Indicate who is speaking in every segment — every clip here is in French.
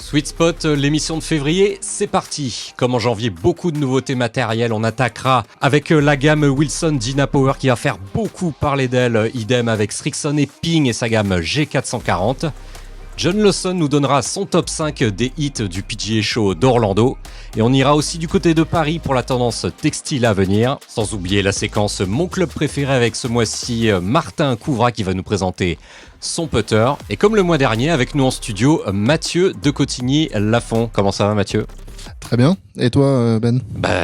Speaker 1: Sweet Spot, l'émission de février, c'est parti. Comme en janvier, beaucoup de nouveautés matérielles. On attaquera avec la gamme Wilson Dynapower qui va faire beaucoup parler d'elle. Idem avec Srixon et Ping et sa gamme G440. John Lawson nous donnera son top 5 des hits du PGA Show d'Orlando. Et on ira aussi du côté de Paris pour la tendance textile à venir. Sans oublier la séquence Mon Club Préféré avec ce mois-ci Martin Couvra qui va nous présenter son putter. Et comme le mois dernier, avec nous en studio, Mathieu de Cotigny-Lafont. Comment ça va, Mathieu ?
Speaker 2: Très bien. Et toi, Ben ?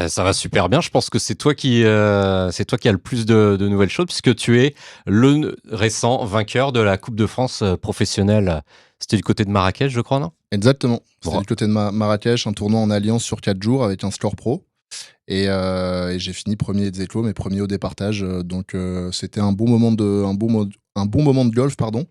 Speaker 1: Ça va super bien. Je pense que c'est toi qui as le plus de nouvelles choses puisque tu es le récent vainqueur de la Coupe de France professionnelle. C'était du côté de Marrakech, je crois, non ?
Speaker 2: Exactement. C'était du côté de Marrakech, un tournoi en alliance sur 4 jours avec un score pro. Et j'ai fini premier des éclos, mais premier au départage. Donc c'était un bon moment de golf, pardon,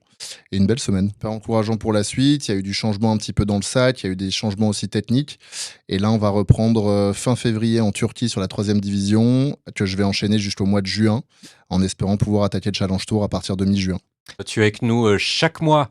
Speaker 2: et une belle semaine. Pas encourageant pour la suite. Il y a eu du changement un petit peu dans le sac. Il y a eu des changements aussi techniques. Et là, on va reprendre fin février en Turquie sur la 3e division, que je vais enchaîner jusqu'au mois de juin, en espérant pouvoir attaquer le Challenge Tour à partir de mi-juin.
Speaker 1: Tu es avec nous chaque mois.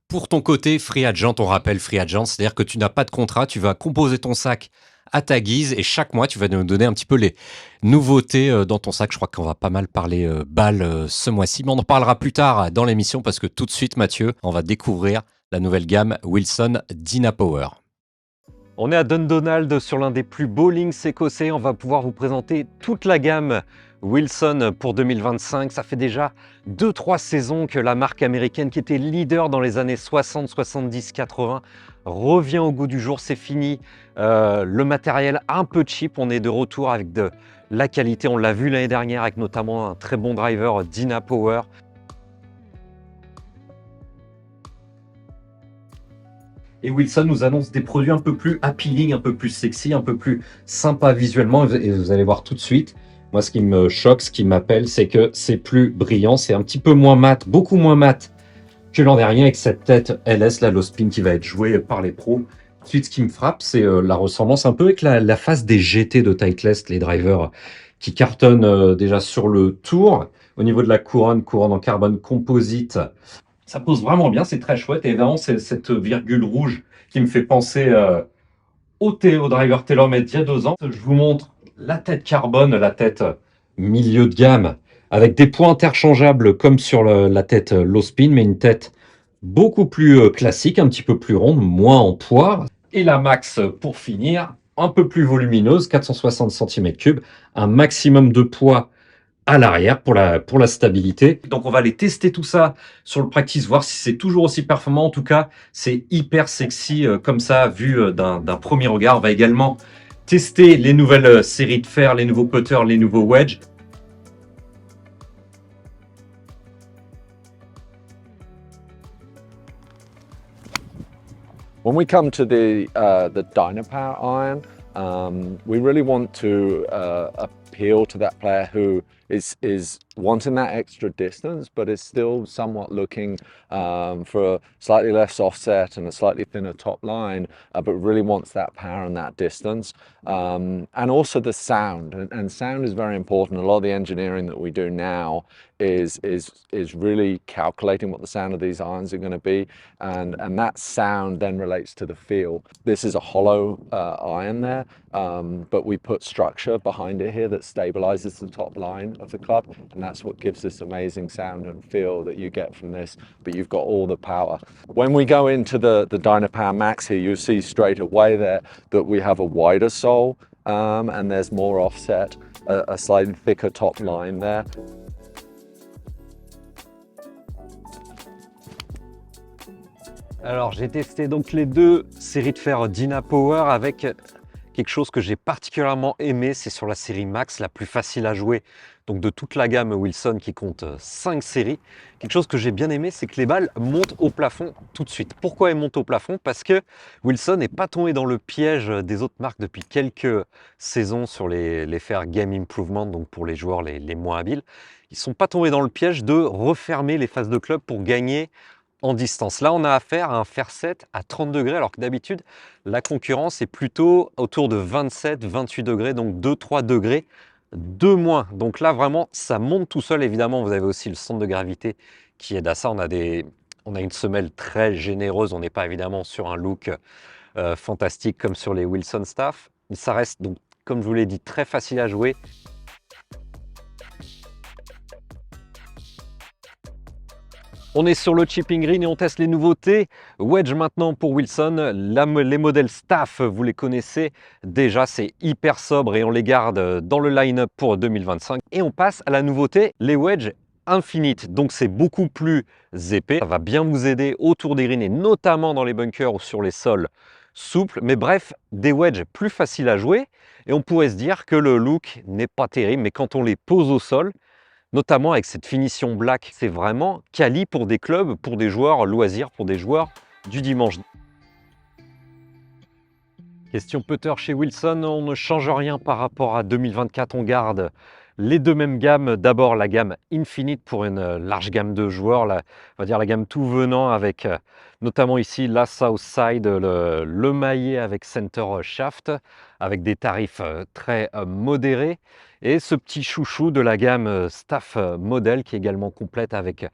Speaker 1: Pour ton côté free agent, on rappelle free agent, c'est-à-dire que tu n'as pas de contrat, tu vas composer ton sac à ta guise et chaque mois tu vas nous donner un petit peu les nouveautés dans ton sac. Je crois qu'on va pas mal parler balles ce mois-ci, mais on en parlera plus tard dans l'émission parce que tout de suite, Mathieu, on va découvrir la nouvelle gamme Wilson Dynapower. On est à Dundonald sur l'un des plus beaux links écossais. On va pouvoir vous présenter toute la gamme Wilson pour 2025. Ça fait déjà 2-3 saisons que la marque américaine qui était leader dans les années 60, 70, 80 revient au goût du jour. C'est fini. Le matériel un peu cheap. On est de retour avec de la qualité. On l'a vu l'année dernière avec notamment un très bon driver Dynapower. Et Wilson nous annonce des produits un peu plus appealing, un peu plus sexy, un peu plus sympa visuellement. Et vous allez voir tout de suite. Moi, ce qui me choque, ce qui m'appelle, c'est que c'est plus brillant. C'est un petit peu moins mat, beaucoup moins mat que l'an dernier avec cette tête LS, la low spin qui va être jouée par les pros. Ensuite, ce qui me frappe, c'est la ressemblance un peu avec la face des GT de Titleist, les drivers qui cartonnent déjà sur le tour. Au niveau de la couronne en carbone composite, ça pose vraiment bien, c'est très chouette. Et évidemment, c'est cette virgule rouge qui me fait penser au driver TaylorMade d'il y a 2 ans. Je vous montre la tête carbone, la tête milieu de gamme, avec des points interchangeables comme sur la tête low spin, mais une tête beaucoup plus classique, un petit peu plus ronde, moins en poire. Et la Max, pour finir, un peu plus volumineuse, 460 cm3, un maximum de poids à l'arrière pour la stabilité. Donc on va aller tester tout ça sur le practice, voir si c'est toujours aussi performant. En tout cas, c'est hyper sexy comme ça, vu d'un premier regard. On va également tester les nouvelles séries de fer, les nouveaux putters, les nouveaux wedges.
Speaker 3: When we come to the Dynapower iron, we really want to appeal to that player who is wanting that extra distance, but is still somewhat looking for a slightly less offset and a slightly thinner top line, but really wants that power and that distance. And also the sound, and sound is very important. A lot of the engineering that we do now is really calculating what the sound of these irons are going to be, and that sound then relates to the feel. This is a hollow iron there, but we put structure behind it here that stabilizes the top line of the club, and that's what gives this amazing sound and feel that you get from this, but you've got all the power. When we go into the Dynapower Max here, you'll see straight away there that we have a wider sole, and there's more offset, a slightly thicker top line there.
Speaker 1: Alors j'ai testé donc les 2 séries de fer Dynapower avec quelque chose que j'ai particulièrement aimé, c'est sur la série Max, la plus facile à jouer, donc de toute la gamme Wilson qui compte 5 séries. Quelque chose que j'ai bien aimé, c'est que les balles montent au plafond tout de suite. Pourquoi elles montent au plafond? Parce que Wilson n'est pas tombé dans le piège des autres marques depuis quelques saisons sur les fers Game Improvement, donc pour les joueurs les moins habiles. Ils ne sont pas tombés dans le piège de refermer les faces de club pour gagner en distance. Là, on a affaire à un fer 7 à 30 degrés, alors que d'habitude, la concurrence est plutôt autour de 27, 28 degrés, donc 2-3 degrés de moins. Donc là, vraiment, ça monte tout seul. Évidemment, vous avez aussi le centre de gravité qui aide à ça. On a une semelle très généreuse. On n'est pas évidemment sur un look fantastique comme sur les Wilson Staff. Ça reste donc, comme je vous l'ai dit, très facile à jouer. On est sur le chipping green et on teste les nouveautés. Wedge maintenant pour Wilson. Les modèles Staff, vous les connaissez déjà, c'est hyper sobre et on les garde dans le line-up pour 2025. Et on passe à la nouveauté, les Wedge Infinite. Donc c'est beaucoup plus épais. Ça va bien vous aider autour des greens et notamment dans les bunkers ou sur les sols souples. Mais bref, des wedges plus faciles à jouer. Et on pourrait se dire que le look n'est pas terrible, mais quand on les pose au sol, notamment avec cette finition black, c'est vraiment quali pour des clubs, pour des joueurs loisirs, pour des joueurs du dimanche. Question putter chez Wilson, on ne change rien par rapport à 2024, on garde les deux mêmes gammes. D'abord la gamme Infinite pour une large gamme de joueurs, on va dire la gamme tout venant avec notamment ici la Southside, le maillet avec center shaft, avec des tarifs très modérés. Et ce petit chouchou de la gamme Staff Model qui est également complète avec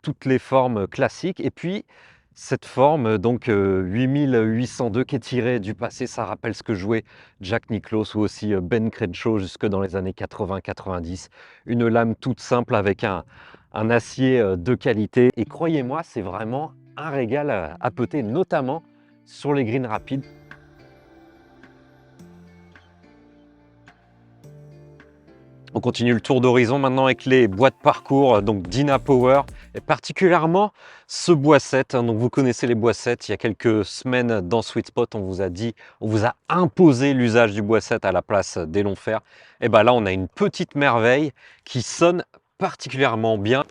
Speaker 1: toutes les formes classiques. Et puis cette forme, donc 8802 qui est tirée du passé, ça rappelle ce que jouait Jack Nicklaus ou aussi Ben Crenshaw jusque dans les années 80-90. Une lame toute simple avec un acier de qualité. Et croyez-moi, c'est vraiment un régal à peter, notamment sur les greens rapides. On continue le tour d'horizon maintenant avec les boîtes parcours, donc Dynapower, et particulièrement ce bois 7. Donc vous connaissez les bois 7, il y a quelques semaines dans Sweet Spot, on vous a imposé l'usage du bois 7 à la place des longs fers. Et bien là, on a une petite merveille qui sonne particulièrement bien.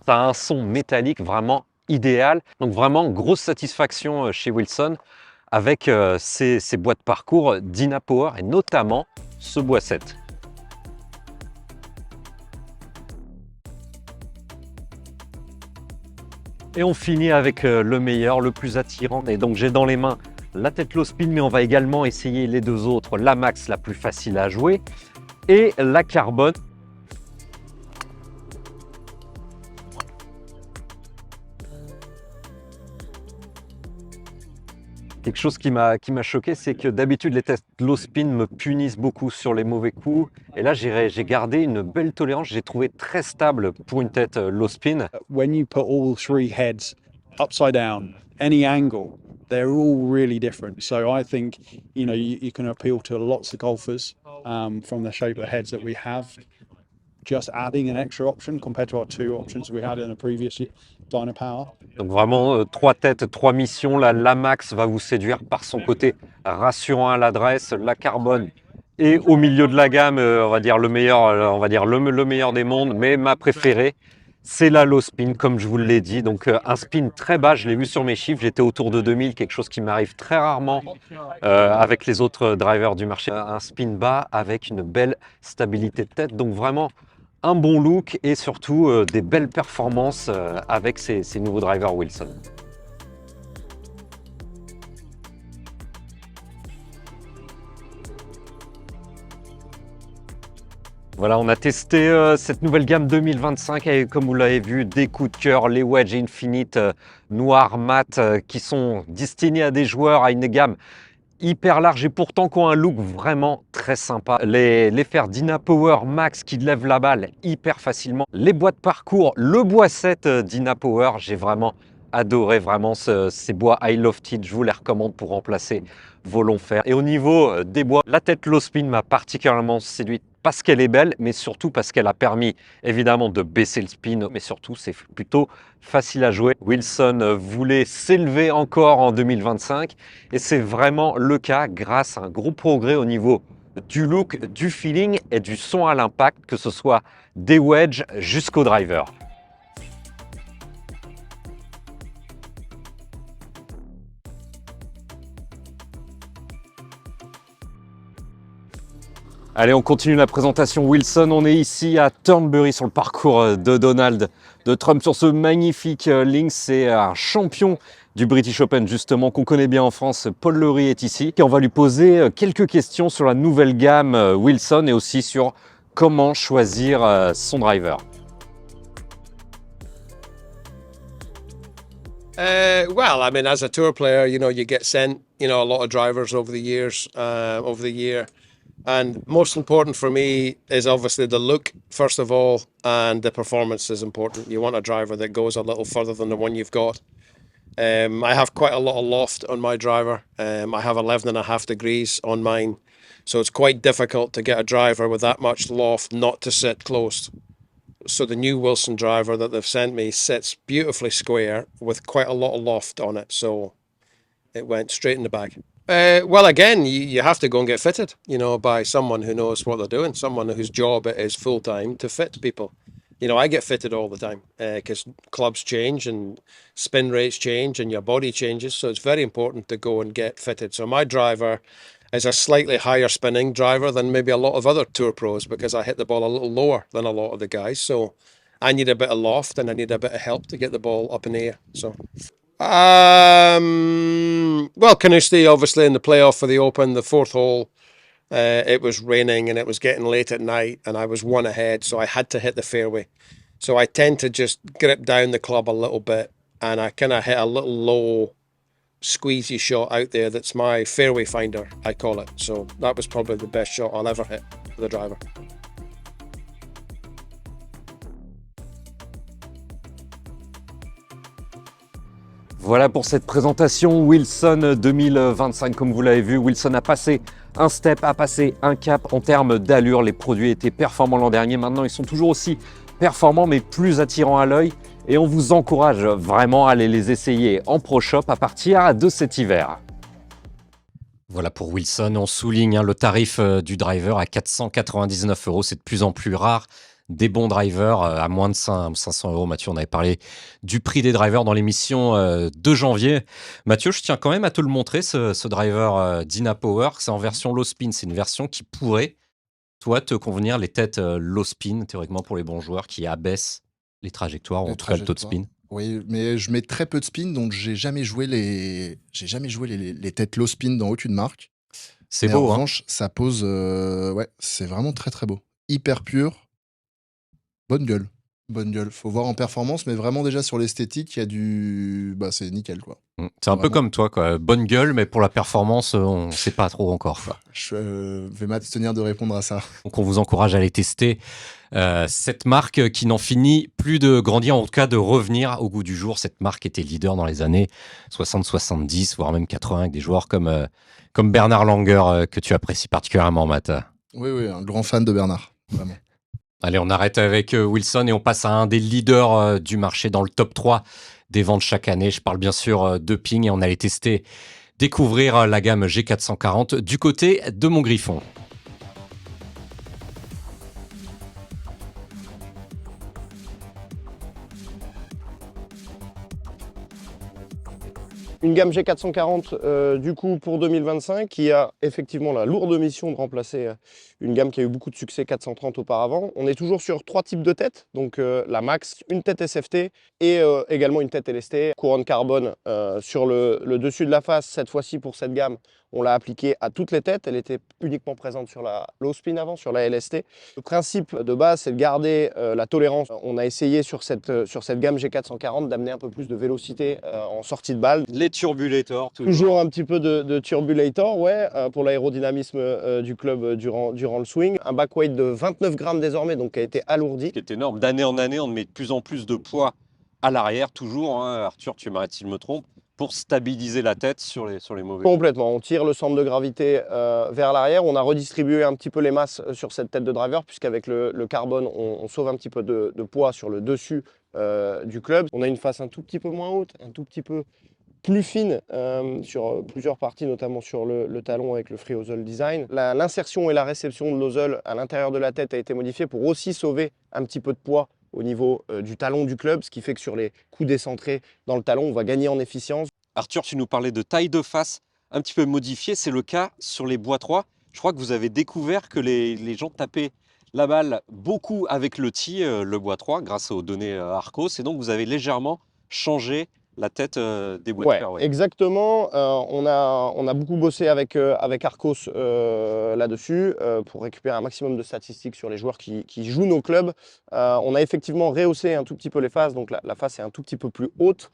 Speaker 1: Ça a un son métallique vraiment idéal. Donc vraiment, grosse satisfaction chez Wilson avec ces boîtes parcours Dynapower et notamment ce bois 7. Et on finit avec le meilleur, le plus attirant. Et donc j'ai dans les mains la tête low spin, mais on va également essayer les deux autres, la Max, la plus facile à jouer, et la Carbone. Quelque chose qui m'a choqué, c'est que d'habitude, les tests low spin me punissent beaucoup sur les mauvais coups. Et là, j'ai gardé une belle tolérance. J'ai trouvé très stable pour une tête low spin.
Speaker 4: When you put all three heads upside down, any angle, they're all really different. So I think, you can appeal to lots of golfers from the shape of heads that we have. Just adding an extra option compared to our two options we had in the previous Dynapower.
Speaker 1: Donc vraiment, trois têtes, trois missions. La Max va vous séduire par son côté rassurant à l'adresse, la Carbone. Et au milieu de la gamme, on va dire le meilleur des mondes, mais ma préférée, c'est la low spin, comme je vous l'ai dit. Donc un spin très bas, je l'ai vu sur mes chiffres, j'étais autour de 2000, quelque chose qui m'arrive très rarement avec les autres drivers du marché. Un spin bas avec une belle stabilité de tête, donc vraiment un bon look et surtout des belles performances avec ces nouveaux drivers Wilson. Voilà, on a testé cette nouvelle gamme 2025 et comme vous l'avez vu, des coups de cœur, les Wedge Infinite noir mat qui sont destinés à des joueurs à une gamme hyper large et pourtant qui ont un look vraiment très sympa. Les fers Dynapower Max qui lèvent la balle hyper facilement. Les bois de parcours, le bois 7 Dynapower, j'ai vraiment adoré vraiment ces bois high lofted, je vous les recommande pour remplacer vos longs fers. Et au niveau des bois, la tête low spin m'a particulièrement séduite parce qu'elle est belle, mais surtout parce qu'elle a permis évidemment de baisser le spin, mais surtout c'est plutôt facile à jouer. Wilson voulait s'élever encore en 2025 et c'est vraiment le cas grâce à un gros progrès au niveau du look, du feeling et du son à l'impact, que ce soit des wedges jusqu'au driver. Allez, on continue la présentation Wilson. On est ici à Turnberry sur le parcours de Donald de Trump sur ce magnifique links. C'est un champion du British Open justement qu'on connaît bien en France. Paul Leury est ici et on va lui poser quelques questions sur la nouvelle gamme Wilson et aussi sur comment choisir son driver.
Speaker 5: Well, I mean, as a tour player, you know, you get sent, you know, a lot of drivers over the years, over the year. And most important for me is obviously the look, first of all, and the performance is important. You want a driver that goes a little further than the one you've got. I have quite a lot of loft on my driver. I have 11.5 degrees on mine. So it's quite difficult to get a driver with that much loft not to sit close. So the new Wilson driver that they've sent me sits beautifully square with quite a lot of loft on it. So it went straight in the bag. Well, again, you have to go and get fitted, you know, by someone who knows what they're doing, someone whose job it is full time to fit people. You know, I get fitted all the time because clubs change and spin rates change and your body changes. So it's very important to go and get fitted. So my driver is a slightly higher spinning driver than maybe a lot of other tour pros because I hit the ball a little lower than a lot of the guys. So I need a bit of loft and I need a bit of help to get the ball up in the air. So. Well, Carnoustie, obviously in the playoff for the Open, the fourth hole, it was raining and it was getting late at night and I was one ahead, so I had to hit the fairway. So I tend to just grip down the club a little bit and I kind of hit a little low squeezy shot out there that's my fairway finder, I call it. So that was probably the best shot I'll ever hit with the driver.
Speaker 1: Voilà pour cette présentation Wilson 2025. Comme vous l'avez vu, Wilson a passé un step, a passé un cap en termes d'allure. Les produits étaient performants l'an dernier. Maintenant, ils sont toujours aussi performants, mais plus attirants à l'œil. Et on vous encourage vraiment à aller les essayer en Pro Shop à partir de cet hiver. Voilà pour Wilson. On souligne le tarif du driver à 499 €. C'est de plus en plus rare. Des bons drivers à moins de 500 €. Mathieu, on avait parlé du prix des drivers dans l'émission de janvier. Mathieu, je tiens quand même à te le montrer, ce driver Dina Power. C'est en version low spin. C'est une version qui pourrait, toi, te convenir. Les têtes low spin, théoriquement pour les bons joueurs qui abaissent les trajectoires, ou en tout cas le taux de spin.
Speaker 2: Oui, mais je mets très peu de spin, donc j'ai jamais joué les têtes low spin dans aucune marque.
Speaker 1: C'est
Speaker 2: Mais
Speaker 1: beau,
Speaker 2: en
Speaker 1: hein.
Speaker 2: revanche, ça pose, ouais, c'est vraiment très très beau. Hyper pur. Bonne gueule. Bonne gueule. Faut voir en performance, mais vraiment déjà sur l'esthétique, il y a du. Bah, c'est nickel, quoi.
Speaker 1: C'est un peu
Speaker 2: Vraiment.
Speaker 1: comme toi, quoi. Bonne gueule, mais pour la performance, on ne sait pas trop encore, quoi.
Speaker 2: Je vais m'abstenir de répondre à ça.
Speaker 1: Donc on vous encourage à aller tester cette marque qui n'en finit plus de grandir, en tout cas de revenir au goût du jour. Cette marque était leader dans les années 60-70, voire même 80, avec des joueurs comme Bernard Langer, que tu apprécies particulièrement, Matt.
Speaker 2: Oui, oui, un grand fan de Bernard, vraiment.
Speaker 1: Allez, on arrête avec Wilson et on passe à un des leaders du marché dans le top 3 des ventes chaque année. Je parle bien sûr de Ping et on allait découvrir la gamme G440 du côté de Montgriffon.
Speaker 6: Une gamme G440 du coup pour 2025 qui a effectivement la lourde mission de remplacer une gamme qui a eu beaucoup de succès 430 auparavant. On est toujours sur 3 types de têtes, donc la Max, une tête SFT et également une tête LST. Couronne carbone sur le dessus de la face, cette fois-ci pour cette gamme, on l'a appliquée à toutes les têtes. Elle était uniquement présente sur la low spin avant, sur la LST. Le principe de base, c'est de garder la tolérance. On a essayé sur cette gamme G440 d'amener un peu plus de vélocité en sortie de balle.
Speaker 1: Les turbulators,
Speaker 6: Toujours un petit peu de turbulator, ouais, pour l'aérodynamisme du club durant le swing. Un back weight de 29 grammes désormais, donc qui a été alourdi.
Speaker 7: Ce qui est énorme. D'année en année, on met de plus en plus de poids à l'arrière, toujours, hein, Arthur, tu m'arrêtes si je me trompe, pour stabiliser la tête sur les mauvais.
Speaker 6: Complètement, on tire le centre de gravité vers l'arrière. On a redistribué un petit peu les masses sur cette tête de driver, puisqu'avec le carbone, on sauve un petit peu de poids sur le dessus du club. On a une face un tout petit peu moins haute, un tout petit peu plus fine sur plusieurs parties, notamment sur le talon avec le free hosel design. L'insertion et la réception de l'hosel à l'intérieur de la tête a été modifiée pour aussi sauver un petit peu de poids au niveau du talon du club, ce qui fait que sur les coups décentrés dans le talon, on va gagner en efficience.
Speaker 7: Arthur, tu nous parlais de taille de face un petit peu modifiée. C'est le cas sur les bois 3. Je crois que vous avez découvert que les gens tapaient la balle beaucoup avec le tee, le bois 3, grâce aux données Arcos. Et donc, vous avez légèrement changé la tête des boîtes
Speaker 6: Ouais,
Speaker 7: fairway.
Speaker 6: exactement. On a beaucoup bossé avec Arcos là-dessus pour récupérer un maximum de statistiques sur les joueurs qui jouent nos clubs. On a effectivement rehaussé un tout petit peu les faces, donc la face est un tout petit peu plus haute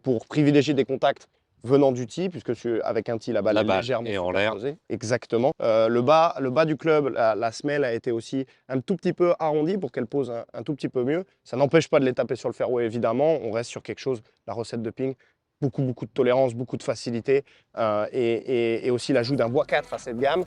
Speaker 6: pour privilégier des contacts venant du tee, puisque avec un tee, la balle
Speaker 7: La
Speaker 6: est
Speaker 7: balle
Speaker 6: légèrement
Speaker 7: est en l'air.
Speaker 6: superposée. Exactement. Le bas du club, la semelle a été aussi un tout petit peu arrondie pour qu'elle pose un tout petit peu mieux. Ça n'empêche pas de les taper sur le fairway, évidemment. On reste sur quelque chose, la recette de ping, beaucoup de tolérance, beaucoup de facilité et aussi l'ajout d'un bois 4 à cette gamme.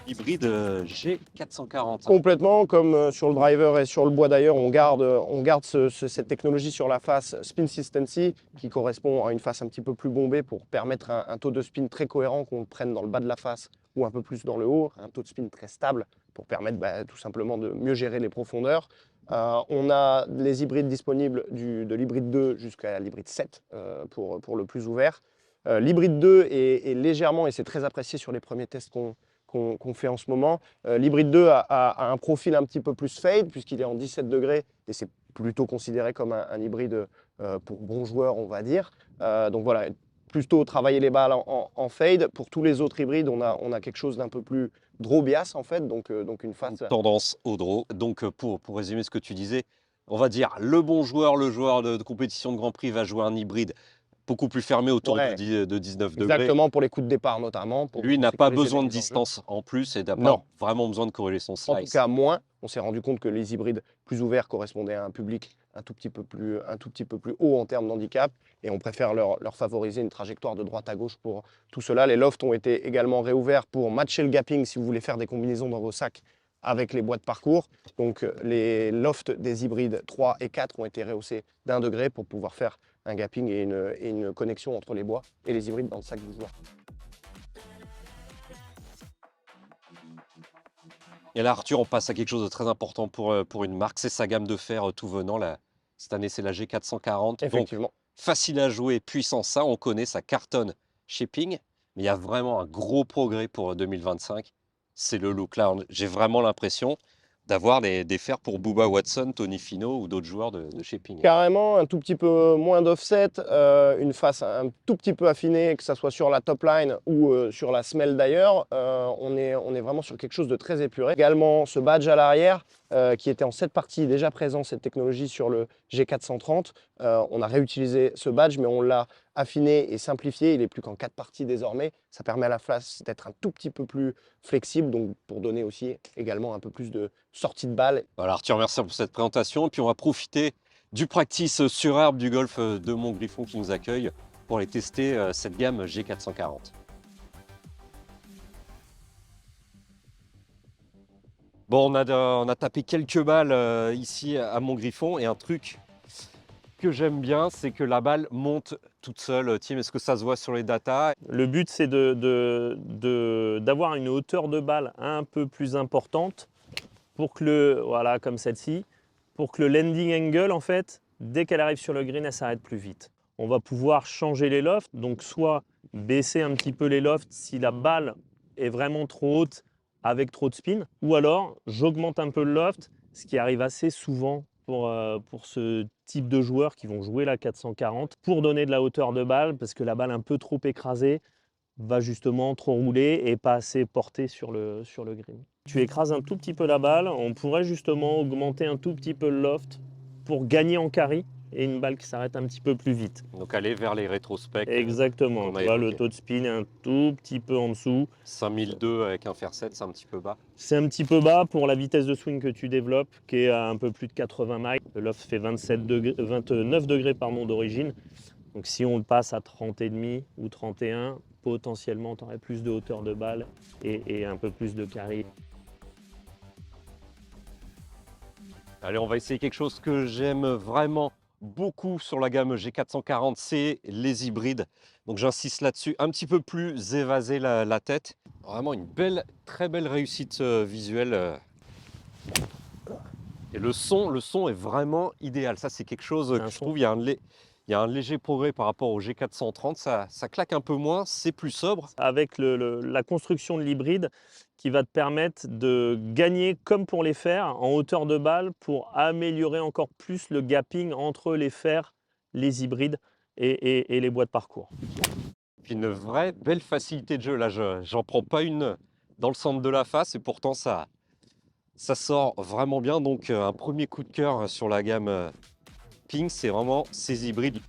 Speaker 7: Hybride G440.
Speaker 6: Complètement, comme sur le driver et sur le bois d'ailleurs, on garde cette technologie sur la face Spin Consistency qui correspond à une face un petit peu plus bombée pour permettre un taux de spin très cohérent, qu'on le prenne dans le bas de la face ou un peu plus dans le haut, un taux de spin très stable pour permettre tout simplement de mieux gérer les profondeurs. On a les hybrides disponibles de l'hybride 2 jusqu'à l'hybride 7 pour le plus ouvert. L'hybride 2 est légèrement, et c'est très apprécié sur les premiers tests qu'on fait en ce moment. L'hybride 2 a un profil un petit peu plus fade puisqu'il est en 17 degrés et c'est plutôt considéré comme un hybride pour bons joueurs, on va dire. Donc voilà, plutôt travailler les balles en fade. Pour tous les autres hybrides, on a quelque chose d'un peu plus draw bias en fait, donc une face...
Speaker 7: Tendance au draw. Donc pour résumer ce que tu disais, on va dire le bon joueur, le joueur de compétition de Grand Prix va jouer un hybride beaucoup plus fermé autour
Speaker 6: Ouais.
Speaker 7: de 19 degrés.
Speaker 6: Exactement, pour les coups de départ notamment.
Speaker 7: Lui n'a pas
Speaker 6: sécuriser
Speaker 7: besoin
Speaker 6: les
Speaker 7: de
Speaker 6: enjeux.
Speaker 7: distance en plus et n'a pas
Speaker 6: Non.
Speaker 7: vraiment besoin de corriger son
Speaker 6: En tout
Speaker 7: slice.
Speaker 6: cas, moins. On s'est rendu compte que les hybrides plus ouverts correspondaient à un public un tout petit peu plus haut en termes d'handicap et on préfère leur favoriser une trajectoire de droite à gauche pour tout cela. Les lofts ont été également réouverts pour matcher le gapping si vous voulez faire des combinaisons dans vos sacs avec les bois de parcours. Donc les lofts des hybrides 3 et 4 ont été rehaussés d'1 degré pour pouvoir faire un gapping et une connexion entre les bois et les hybrides dans le sac du joueur.
Speaker 7: Et là, Arthur, on passe à quelque chose de très important pour une marque, c'est sa gamme de fer tout venant. Là, cette année, c'est la G440. Donc,
Speaker 6: Effectivement.
Speaker 7: facile à jouer, puissant, ça, on connaît, ça cartonne chez Ping. Mais il y a vraiment un gros progrès pour 2025. C'est le look. Là, j'ai vraiment l'impression d'avoir des fers pour Bubba Watson, Tony Finau ou d'autres joueurs de chez Ping.
Speaker 6: Carrément, un tout petit peu moins d'offset, une face un tout petit peu affinée, que ce soit sur la top line ou sur la semelle d'ailleurs. On est vraiment sur quelque chose de très épuré. Également, ce badge à l'arrière, qui était en 7 parties déjà présent, cette technologie sur le G430. On a réutilisé ce badge, mais on l'a affiné et simplifié. Il n'est plus qu'en 4 parties désormais. Ça permet à la face d'être un tout petit peu plus flexible, donc pour donner aussi également un peu plus de sortie de balle.
Speaker 7: Voilà, Arthur, merci pour cette présentation. Et puis, on va profiter du practice sur herbe du golf de Montgriffon qui nous accueille pour aller tester cette gamme G440. Bon, on a tapé quelques balles ici à Montgriffon et un truc que j'aime bien, c'est que la balle monte toute seule. Tim, est-ce que ça se voit sur les datas?
Speaker 8: Le but, c'est d'avoir une hauteur de balle un peu plus importante pour que voilà, comme celle-ci, pour que le landing angle, en fait, dès qu'elle arrive sur le green, elle s'arrête plus vite. On va pouvoir changer les lofts, donc soit baisser un petit peu les lofts si la balle est vraiment trop haute avec trop de spin, ou alors j'augmente un peu le loft, ce qui arrive assez souvent pour ce type de joueurs qui vont jouer la 440, pour donner de la hauteur de balle, parce que la balle un peu trop écrasée va justement trop rouler et pas assez porter sur le green. Tu écrases un tout petit peu la balle, on pourrait justement augmenter un tout petit peu le loft pour gagner en carry et une balle qui s'arrête un petit peu plus vite.
Speaker 7: Donc aller vers les rétrospects.
Speaker 8: Exactement, tu vois, le taux de spin est un tout petit peu en dessous.
Speaker 7: 5002 avec un fer 7, c'est un petit peu bas.
Speaker 8: C'est un petit peu bas pour la vitesse de swing que tu développes, qui est à un peu plus de 80 miles. Le loft fait 29 degrés d'origine. Donc si on le passe à 30,5 ou 31, potentiellement tu aurais plus de hauteur de balle et un peu plus de carry.
Speaker 7: Allez, on va essayer quelque chose que j'aime vraiment beaucoup sur la gamme G440, c'est les hybrides. Donc j'insiste là-dessus, un petit peu plus évasé la tête. Vraiment une très belle réussite visuelle. Et le son est vraiment idéal. Ça, c'est quelque chose que je trouve, il y a Il y a un léger progrès par rapport au G430, ça claque un peu moins, c'est plus sobre.
Speaker 8: Avec la construction de l'hybride qui va te permettre de gagner, comme pour les fers, en hauteur de balle pour améliorer encore plus le gapping entre les fers, les hybrides et les bois de parcours.
Speaker 7: Puis une vraie belle facilité de jeu. Là, j'en prends pas une dans le centre de la face et pourtant ça sort vraiment bien. Donc un premier coup de cœur sur la gamme Ping, c'est vraiment ces hybrides.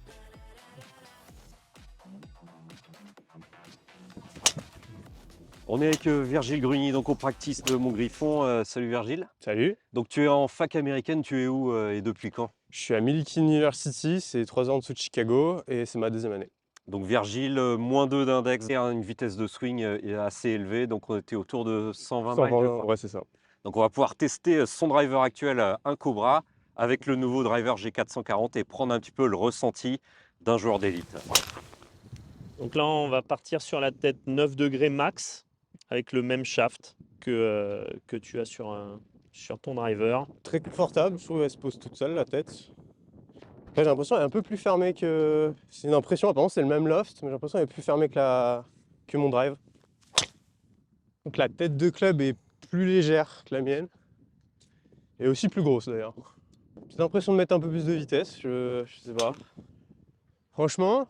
Speaker 7: On est avec Virgile Grugny, donc au practice de Montgriffon. Salut Virgile.
Speaker 6: Salut.
Speaker 7: Donc tu es en fac américaine, tu es où et depuis quand?
Speaker 6: Je suis à Millikan University, c'est 3 ans en dessous de Chicago et c'est ma 2e année.
Speaker 7: Donc Virgile, -2 d'index et une vitesse de swing assez élevée, donc on était autour de 120 miles.
Speaker 6: 120, ouais, c'est ça.
Speaker 7: Donc on va pouvoir tester son driver actuel, un Cobra, avec le nouveau driver G440 et prendre un petit peu le ressenti d'un joueur d'élite.
Speaker 8: Donc là, on va partir sur la tête 9 degrés max, avec le même shaft que tu as sur ton driver.
Speaker 6: Très confortable, je trouve, elle se pose toute seule la tête. Après, j'ai l'impression qu'elle est un peu plus fermée que... C'est une impression, apparemment c'est le même loft, mais j'ai l'impression qu'elle est plus fermée que mon drive. Donc la tête de club est plus légère que la mienne. Et aussi plus grosse d'ailleurs. J'ai l'impression de mettre un peu plus de vitesse, je sais pas. Franchement,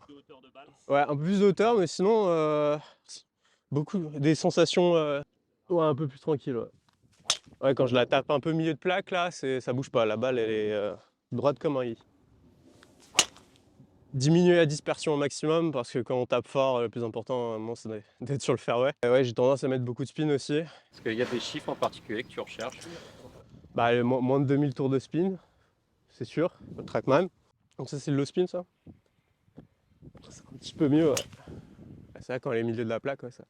Speaker 6: ouais, un peu plus de hauteur, mais sinon, des sensations ouais, un peu plus tranquilles. Ouais. Ouais, quand je la tape un peu milieu de plaque, là, ça bouge pas. La balle, elle est droite comme un i. Diminuer la dispersion au maximum parce que quand on tape fort, le plus important, c'est d'être sur le fairway. Et ouais, j'ai tendance à mettre beaucoup de spin aussi.
Speaker 7: Est-ce qu'il y a des chiffres en particulier que tu recherches?
Speaker 6: Bah, moins de 2000 tours de spin, c'est sûr, le Trackman. Donc ça, c'est le low spin, ça. C'est un petit peu mieux, ouais. C'est vrai, quand elle est au milieu de la plaque, ouais, ça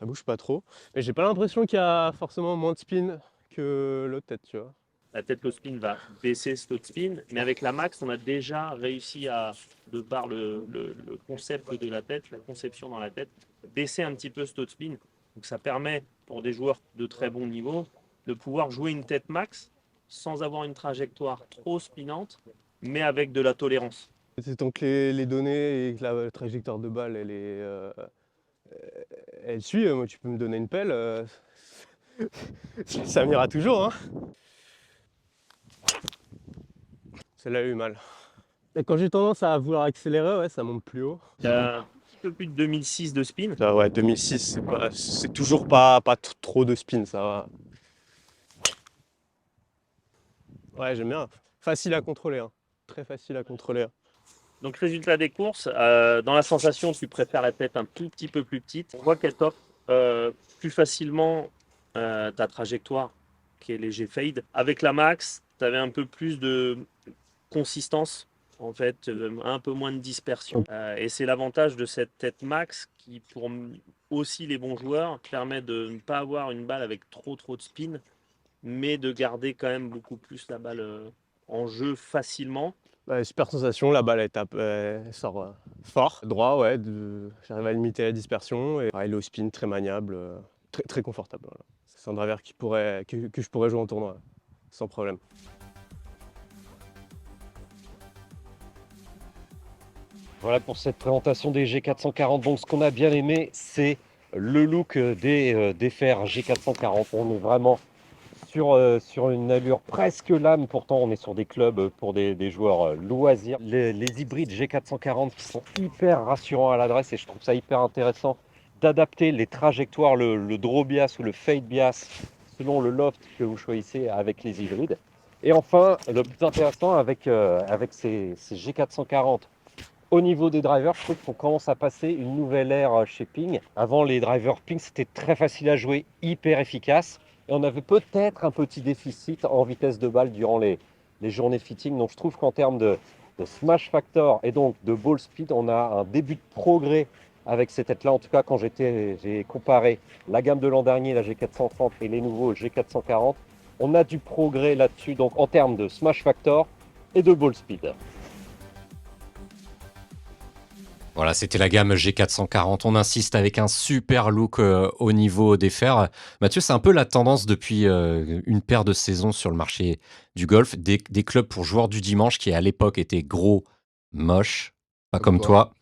Speaker 6: bouge pas trop. Mais j'ai pas l'impression qu'il y a forcément moins de spin que l'autre tête, tu vois.
Speaker 8: La tête low spin va baisser ce taux de spin, mais avec la max, on a déjà réussi à, de par le concept de la tête, la conception dans la tête, baisser un petit peu ce taux de spin. Donc ça permet pour des joueurs de très bon niveau de pouvoir jouer une tête max sans avoir une trajectoire trop spinante, mais avec de la tolérance.
Speaker 6: C'est tant que les données et que la trajectoire de balle, elle suit, moi tu peux me donner une pelle, ça m'ira toujours. Hein. Celle-là a eu mal. Et quand j'ai tendance à vouloir accélérer, ouais, ça monte plus haut.
Speaker 8: Il y a un petit peu plus de 2006 de spin.
Speaker 6: Ah ouais, 2006, c'est toujours pas trop de spin, ça va. Ouais, j'aime bien. Facile à contrôler, hein. Très facile à contrôler.
Speaker 8: Donc résultat des courses, dans la sensation, tu préfères la tête un tout petit peu plus petite. On voit qu'elle t'offre plus facilement ta trajectoire qui est léger fade. Avec la max, tu avais un peu plus de consistance, en fait, un peu moins de dispersion. Et c'est l'avantage de cette tête max qui, pour aussi les bons joueurs, permet de ne pas avoir une balle avec trop de spin, mais de garder quand même beaucoup plus la balle en jeu facilement.
Speaker 6: Ouais, super sensation, la balle elle sort fort, droit, ouais, j'arrive à limiter la dispersion et low spin, très maniable, très confortable. Voilà. C'est un driver que je pourrais jouer en tournoi, sans problème.
Speaker 7: Voilà pour cette présentation des G440. Donc ce qu'on a bien aimé, c'est le look des fers G440. On est vraiment sur une allure presque lame. Pourtant, on est sur des clubs pour des joueurs loisirs. Les hybrides G440 qui sont hyper rassurants à l'adresse et je trouve ça hyper intéressant d'adapter les trajectoires, le draw bias ou le fade bias selon le loft que vous choisissez avec les hybrides. Et enfin, le plus intéressant avec ces G440, au niveau des drivers, je trouve qu'on commence à passer une nouvelle ère chez Ping. Avant, les drivers Ping, c'était très facile à jouer, hyper efficace. Et on avait peut-être un petit déficit en vitesse de balle durant les journées fitting. Donc je trouve qu'en termes de smash factor et donc de ball speed, on a un début de progrès avec ces têtes-là. En tout cas, quand j'ai comparé la gamme de l'an dernier, la G430 et les nouveaux G440, on a du progrès là-dessus. Donc en termes de smash factor et de ball speed. Voilà, c'était la gamme G440. On insiste avec un super look au niveau des fers. Mathieu, c'est un peu la tendance depuis une paire de saisons sur le marché du golf. Des clubs pour joueurs du dimanche qui, à l'époque, étaient gros, moches,
Speaker 1: pas comme toi,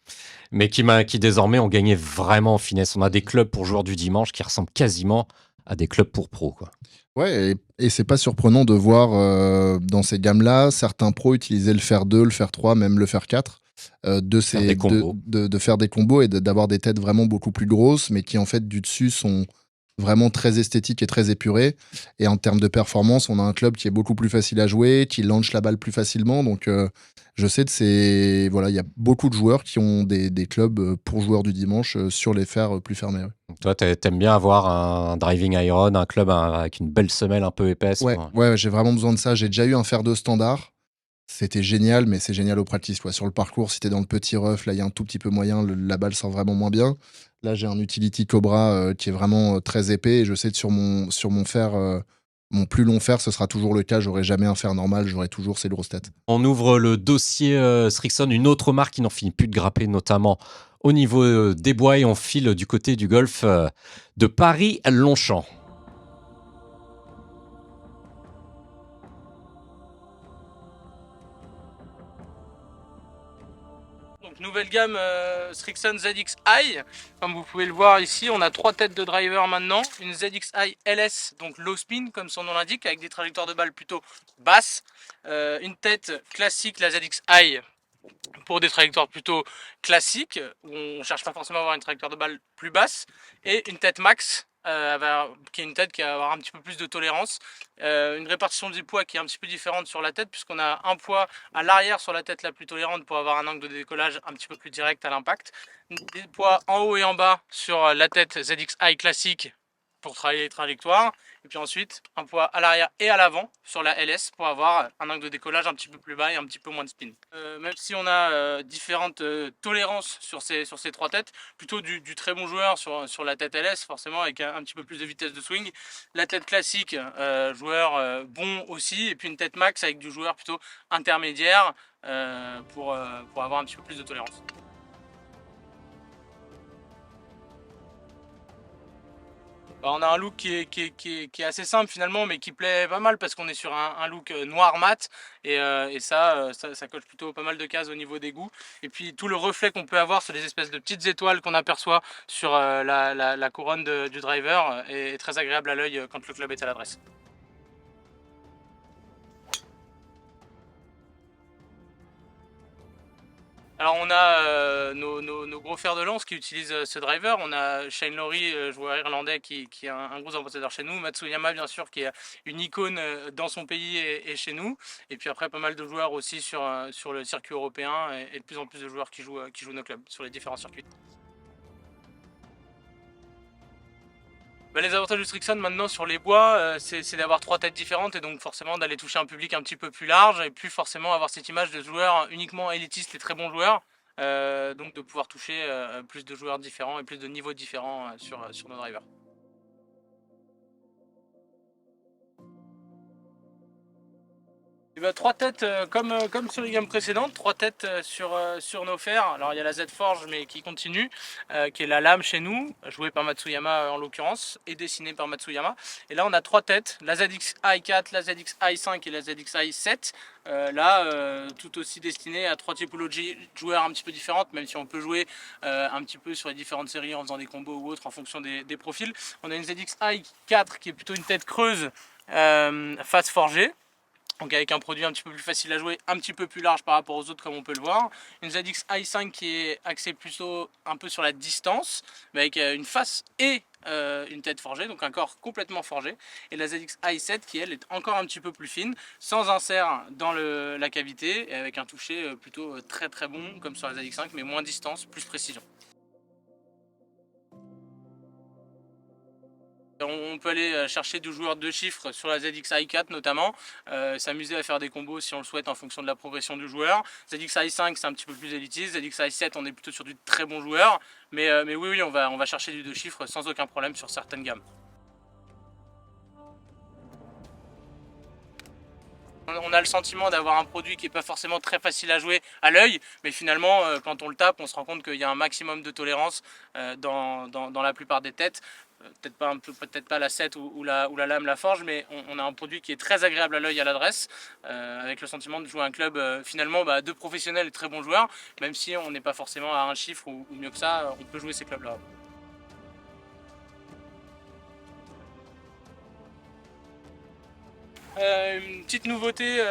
Speaker 1: mais qui désormais ont gagné vraiment en finesse. On a des clubs pour joueurs du dimanche qui ressemblent quasiment à des clubs pour pros, quoi.
Speaker 2: Ouais, et c'est pas surprenant de voir dans ces gammes-là certains pros utiliser le fer 2, le fer 3, même le fer 4,
Speaker 1: Faire des combos.
Speaker 2: de faire des combos et d'avoir des têtes vraiment beaucoup plus grosses, mais qui en fait du dessus sont vraiment très esthétiques et très épurées. Et en termes de performance, on a un club qui est beaucoup plus facile à jouer, qui lance la balle plus facilement. Donc je sais voilà, il y a beaucoup de joueurs qui ont des clubs pour joueurs du dimanche sur les fers plus fermés. Ouais.
Speaker 1: Donc toi, t'aimes bien avoir un driving iron, un club avec une belle semelle un peu épaisse.
Speaker 2: Ouais,
Speaker 1: Quoi.
Speaker 2: ouais, j'ai vraiment besoin de ça. J'ai déjà eu un fer de standard. C'était génial, mais c'est génial au practice. Quoi. Sur le parcours, si t'es dans le petit rough, là, il y a un tout petit peu moyen, la balle sort vraiment moins bien. Là, j'ai un utility Cobra qui est vraiment très épais. Et je sais que sur mon fer, mon plus long fer, ce sera toujours le cas. J'aurai jamais un fer normal, j'aurai toujours ces grosses têtes.
Speaker 1: On ouvre le dossier Srixon, une autre marque qui n'en finit plus de grapper, notamment au niveau des bois, et on file du côté du golf de Paris-Longchamp.
Speaker 9: Donc nouvelle gamme Srixon ZXi. Comme vous pouvez le voir ici, on a 3 têtes de driver maintenant. Une ZXi LS, donc low spin comme son nom l'indique, avec des trajectoires de balle plutôt basses. Une tête classique, la ZXi, pour des trajectoires plutôt classiques, où on ne cherche pas forcément à avoir une trajectoire de balle plus basse. Et une tête max, qui est une tête qui va avoir un petit peu plus de tolérance. Une répartition du poids qui est un petit peu différente sur la tête, puisqu'on a un poids à l'arrière sur la tête la plus tolérante pour avoir un angle de décollage un petit peu plus direct à l'impact. Des poids en haut et en bas sur la tête ZXi classique pour travailler les trajectoires. Et puis ensuite, un poids à l'arrière et à l'avant sur la LS pour avoir un angle de décollage un petit peu plus bas et un petit peu moins de spin. Même si on a différentes tolérances sur ces 3 têtes, plutôt du très bon joueur sur la tête LS, forcément avec un petit peu plus de vitesse de swing. La tête classique, joueur bon aussi, et puis une tête max avec du joueur plutôt intermédiaire pour avoir un petit peu plus de tolérance. On a un look qui est assez simple finalement, mais qui plaît pas mal parce qu'on est sur un look noir mat, et ça coche plutôt pas mal de cases au niveau des goûts. Et puis tout le reflet qu'on peut avoir sur les espèces de petites étoiles qu'on aperçoit sur la couronne du driver est très agréable à l'œil quand le club est à l'adresse. Alors on a nos gros fers de lance qui utilisent ce driver. On a Shane Lowry, joueur irlandais qui est un gros ambassadeur chez nous. Matsuyama bien sûr qui est une icône dans son pays et chez nous. Et puis après pas mal de joueurs aussi sur le circuit européen, et de plus en plus de joueurs qui jouent nos clubs sur les différents circuits. Les avantages du Srixon maintenant sur les bois, c'est d'avoir 3 têtes différentes, et donc forcément d'aller toucher un public un petit peu plus large, et plus forcément avoir cette image de joueurs uniquement élitistes et très bons joueurs, donc de pouvoir toucher plus de joueurs différents et plus de niveaux différents sur nos drivers. Et 3 têtes comme sur les gammes précédentes, 3 têtes sur nos fers. Alors il y a la Z-Forge mais qui continue, qui est la lame chez nous, jouée par Matsuyama en l'occurrence, et dessinée par Matsuyama. Et là on a 3 têtes, la ZXi4, la ZXi5 et la ZXi7. Tout aussi destinées à 3 typologies de joueurs un petit peu différentes, même si on peut jouer un petit peu sur les différentes séries en faisant des combos ou autres en fonction des profils. On a une ZXi4 qui est plutôt une tête creuse face forgée. Donc avec un produit un petit peu plus facile à jouer, un petit peu plus large par rapport aux autres comme on peut le voir. Une ZXi5 qui est axée plutôt un peu sur la distance, mais avec une face et une tête forgée, donc un corps complètement forgé. Et la ZXi7 qui elle est encore un petit peu plus fine, sans insert dans la cavité, et avec un toucher plutôt très très bon comme sur la ZX5, mais moins distance, plus précision. On peut aller chercher du joueur de chiffres sur la ZXi4 notamment, s'amuser à faire des combos si on le souhaite en fonction de la progression du joueur. ZXi5 c'est un petit peu plus élitiste, ZXi7 on est plutôt sur du très bon joueur, mais oui on va chercher du 2 chiffres sans aucun problème sur certaines gammes. On a le sentiment d'avoir un produit qui n'est pas forcément très facile à jouer à l'œil, mais finalement quand on le tape on se rend compte qu'il y a un maximum de tolérance dans la plupart des têtes, peut-être pas la 7 ou la lame, la forge, mais on a un produit qui est très agréable à l'œil, à l'adresse, avec le sentiment de jouer un club finalement de professionnels et très bons joueurs, même si on n'est pas forcément à un chiffre ou mieux que ça, on peut jouer ces clubs-là. Une petite nouveauté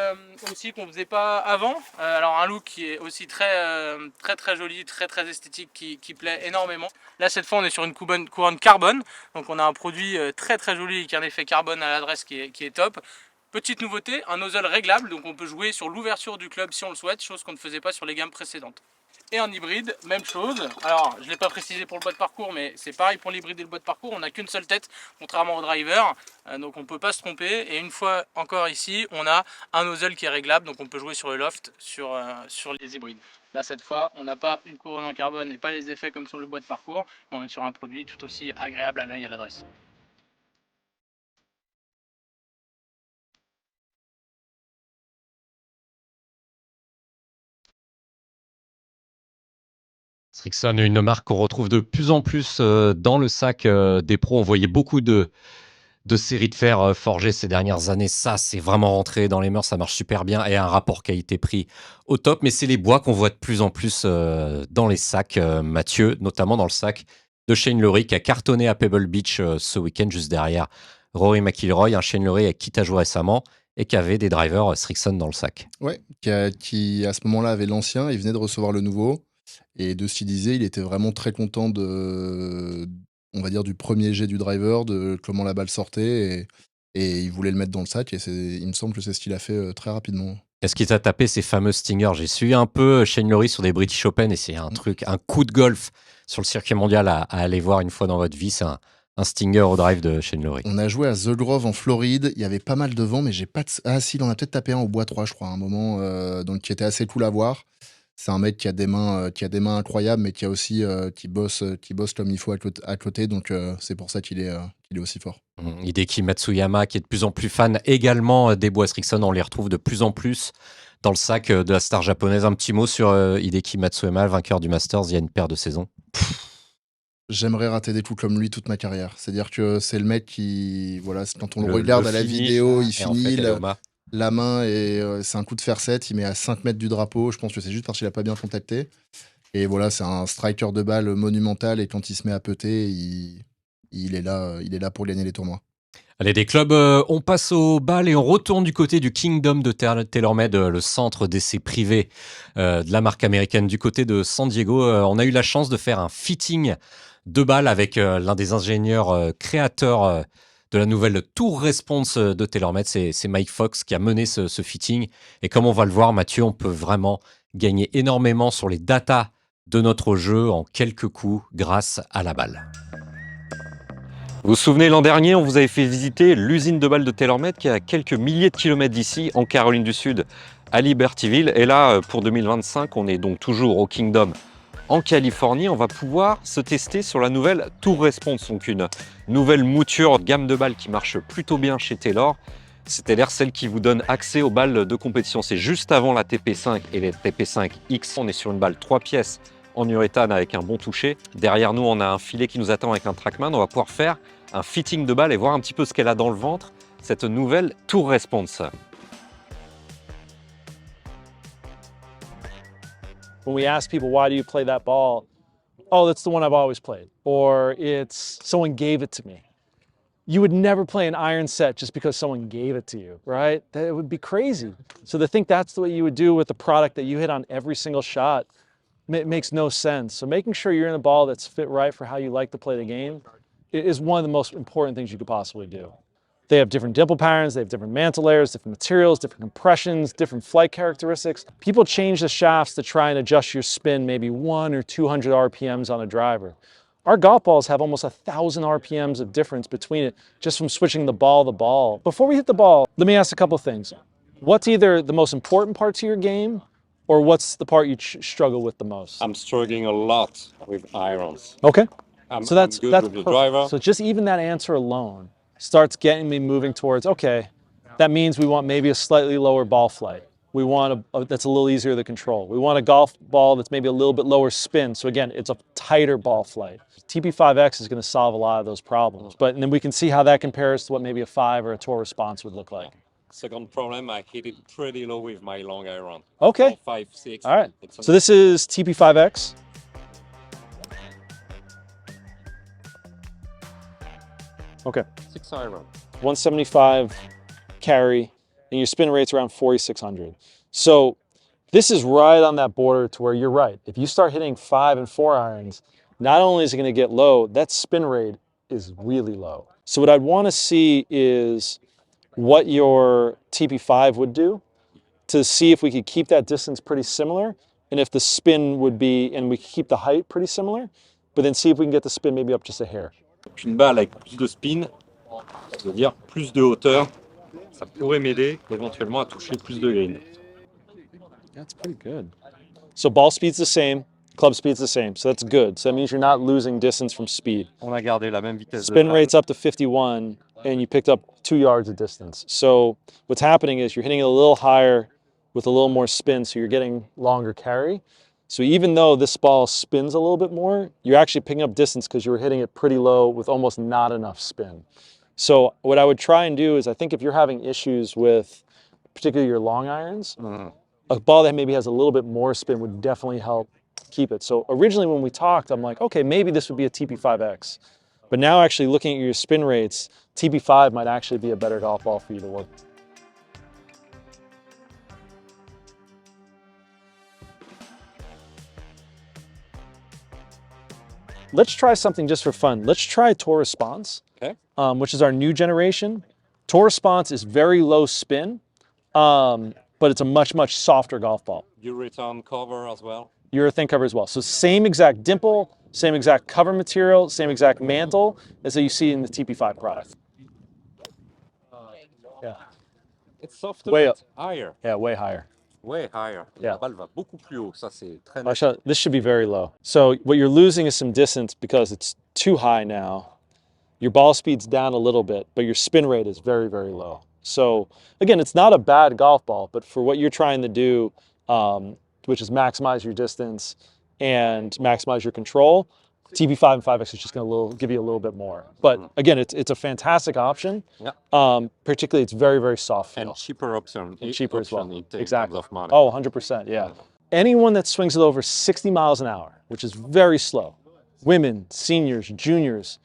Speaker 9: aussi qu'on faisait pas avant, alors un look qui est aussi très joli, très esthétique, qui plaît énormément. Là cette fois on est sur une couronne carbone, donc on a un produit très joli qui a un effet carbone à l'adresse qui est top. Petite nouveauté, un nozzle réglable, donc on peut jouer sur l'ouverture du club si on le souhaite, chose qu'on ne faisait pas sur les gammes précédentes. Et en hybride, même chose. Alors, je ne l'ai pas précisé pour le bois de parcours, mais c'est pareil pour l'hybride et le bois de parcours. On n'a qu'une seule tête, contrairement au driver. Donc, on ne peut pas se tromper. Et une fois encore ici, on a un nozzle qui est réglable. Donc, on peut jouer sur le loft, sur les hybrides. Là, cette fois, on n'a pas une couronne en carbone et pas les effets comme sur le bois de parcours. On est sur un produit tout aussi agréable à l'œil et à l'adresse.
Speaker 1: Srixon est une marque qu'on retrouve de plus en plus dans le sac des pros. On voyait beaucoup de séries de fer forgées ces dernières années. Ça, c'est vraiment rentré dans les mœurs. Ça marche super bien et un rapport qualité-prix au top. Mais c'est les bois qu'on voit de plus en plus dans les sacs, Mathieu, notamment dans le sac de Shane Lowry qui a cartonné à Pebble Beach ce week-end, juste derrière Rory McIlroy. Un Shane Lowry avec qui tu as joué récemment et qui avait des drivers Srixon dans le sac.
Speaker 2: Ouais, qui à ce moment-là avait l'ancien, il venait de recevoir le nouveau. Et de ce qu'il disait, il était vraiment très content on va dire, du premier jet du driver, de comment la balle sortait, et il voulait le mettre dans le sac, et il me semble que c'est ce qu'il a fait très rapidement.
Speaker 1: Est-ce qu'il t'a tapé ces fameux stingers? J'ai suivi un peu Shane Lowry sur des British Open, et c'est un coup de golf sur le circuit mondial à aller voir une fois dans votre vie. C'est un stinger au drive de Shane Lowry.
Speaker 2: On a joué à The Grove en Floride, il y avait pas mal de vent, mais j'ai pas de... Ah si, il en a peut-être tapé un au bois 3, je crois, à un moment, donc qui était assez cool à voir. C'est un mec qui a des mains incroyables, mais qui a aussi qui bosse comme il faut à côté, donc c'est pour ça qu'il est aussi fort.
Speaker 1: Hideki Matsuyama, qui est de plus en plus fan également des bois Srixon, on les retrouve de plus en plus dans le sac de la star japonaise. Un petit mot sur Hideki Matsuyama, le vainqueur du Masters il y a une paire de saisons.
Speaker 2: J'aimerais rater des coups comme lui toute ma carrière. C'est-à-dire que c'est le mec qui, voilà, quand on le regarde à la vidéo, il finit la main et c'est un coup de fer 7, il met à 5 mètres du drapeau. Je pense que c'est juste parce qu'il a pas bien contacté. Et voilà, c'est un striker de balle monumental, et quand il se met à peter, il est là pour gagner les tournois.
Speaker 1: Allez, des clubs, on passe au bal et on retourne du côté du Kingdom de TaylorMade, le centre d'essais privé de la marque américaine du côté de San Diego. On a eu la chance de faire un fitting de balles avec l'un des ingénieurs créateurs de la nouvelle Tour Response de TaylorMade. C'est Mike Fox qui a mené ce fitting. Et comme on va le voir, Mathieu, on peut vraiment gagner énormément sur les datas de notre jeu en quelques coups grâce à la balle.
Speaker 7: Vous vous souvenez, l'an dernier, on vous avait fait visiter l'usine de balles de TaylorMade qui est à quelques milliers de kilomètres d'ici, en Caroline du Sud, à Libertyville. Et là, pour 2025, on est donc toujours au Kingdom en Californie. On va pouvoir se tester sur la nouvelle Tour Response, donc une nouvelle mouture de gamme de balles qui marche plutôt bien chez Taylor. C'est-à-dire celle qui vous donne accès aux balles de compétition. C'est juste avant la TP5 et les TP5X. On est sur une balle 3 pièces en uréthane avec un bon toucher. Derrière nous, on a un filet qui nous attend avec un Trackman. On va pouvoir faire un fitting de balle et voir un petit peu ce qu'elle a dans le ventre, cette nouvelle Tour Response.
Speaker 10: When we ask people, why do you play that ball? Oh, that's the one I've always played. Or it's someone gave it to me. You would never play an iron set just because someone gave it to you, right? That would be crazy. So to think that's the way you would do with a product that you hit on every single shot, it makes no sense. So making sure you're in a ball that's fit right for how you like to play the game is one of the most important things you could possibly do. They have different dimple patterns, they have different mantle layers, different materials, different compressions, different flight characteristics. People change the shafts to try and adjust your spin maybe 100 or 200 RPMs on a driver. Our golf balls have almost 1,000 RPMs of difference between it just from switching the ball to ball. Before we hit the ball, let me ask a couple things. What's either the most important part to your game, or what's the part you struggle with the most?
Speaker 7: I'm struggling a lot with irons.
Speaker 10: Okay.
Speaker 7: That's
Speaker 10: that's
Speaker 7: with the driver.
Speaker 10: So just even that answer alone starts getting me moving towards, okay, that means we want maybe a slightly lower ball flight. we want that's a little easier to control. We want a golf ball that's maybe a little bit lower spin. So again, it's a tighter ball flight. TP5X is going to solve a lot of those problems. But and then we can see how that compares to what maybe a 5 or a Tour Response would look like.
Speaker 7: Second problem, I hit it pretty low with my long iron.
Speaker 10: Okay.
Speaker 7: 5, 6.
Speaker 10: All right. So this is TP5X. Okay.
Speaker 7: 6 iron.
Speaker 10: 175 carry, and your spin rate's around 4,600. So this is right on that border to where you're right. If you start hitting 5 and 4 irons, not only is it going to get low, that spin rate is really low. So what I'd want to see is what your TP5 would do to see if we could keep that distance pretty similar, and if the spin would be, and we could keep the height pretty similar, but then see if we can get the spin maybe up just a hair.
Speaker 7: Une balle avec plus de spin, ça veut dire plus de hauteur, ça pourrait m'aider éventuellement à toucher plus de green.
Speaker 10: That's pretty good. So ball speed's the same, club speed's the same, so that's good. So that means you're not losing distance from speed.
Speaker 7: On a gardé la même vitesse de
Speaker 10: Spin
Speaker 7: balle.
Speaker 10: rate's up to 51, and you picked up 2 yards of distance. So what's happening is you're hitting it a little higher with a little more spin, so you're getting longer carry. So even though this ball spins a little bit more, you're actually picking up distance because you were hitting it pretty low with almost not enough spin. So what I would try and do is, I think if you're having issues with particularly your long irons, a ball that maybe has a little bit more spin would definitely help keep it. So originally when we talked, I'm like, okay, maybe this would be a TP5X. But now actually looking at your spin rates, TP5 might actually be a better golf ball for you to work. Let's try something just for fun. Let's try Tour Response,
Speaker 7: Okay.
Speaker 10: Which is our new generation. Tour Response is very low spin, but it's a much, much softer golf ball.
Speaker 7: You return cover as well.
Speaker 10: Urethane cover as well. So same exact dimple, same exact cover material, same exact mantle as that you see in the TP5 product. Yeah,
Speaker 7: It's soft,
Speaker 10: Way
Speaker 7: but
Speaker 10: up.
Speaker 7: higher.
Speaker 10: yeah, way higher.
Speaker 7: Way higher.
Speaker 10: Yeah.
Speaker 7: La balle va beaucoup plus haut. Ça, c'est très
Speaker 10: This should be very low. So what you're losing is some distance because it's too high now. Your ball speed's down a little bit, but your spin rate is very, very low. So again, it's not a bad golf ball, but for what you're trying to do, which is maximize your distance and maximize your control, TP5 and 5X is just going to give you a little bit more. But again, it's a fantastic option.
Speaker 7: Yeah.
Speaker 10: Particularly, it's very, very soft feel.
Speaker 7: And cheaper option.
Speaker 10: And cheaper as well.
Speaker 7: In terms
Speaker 10: Exactly.
Speaker 7: of money.
Speaker 10: Oh, 100%, yeah. Anyone that swings it over 60 miles an hour, which is very slow, women, seniors, juniors,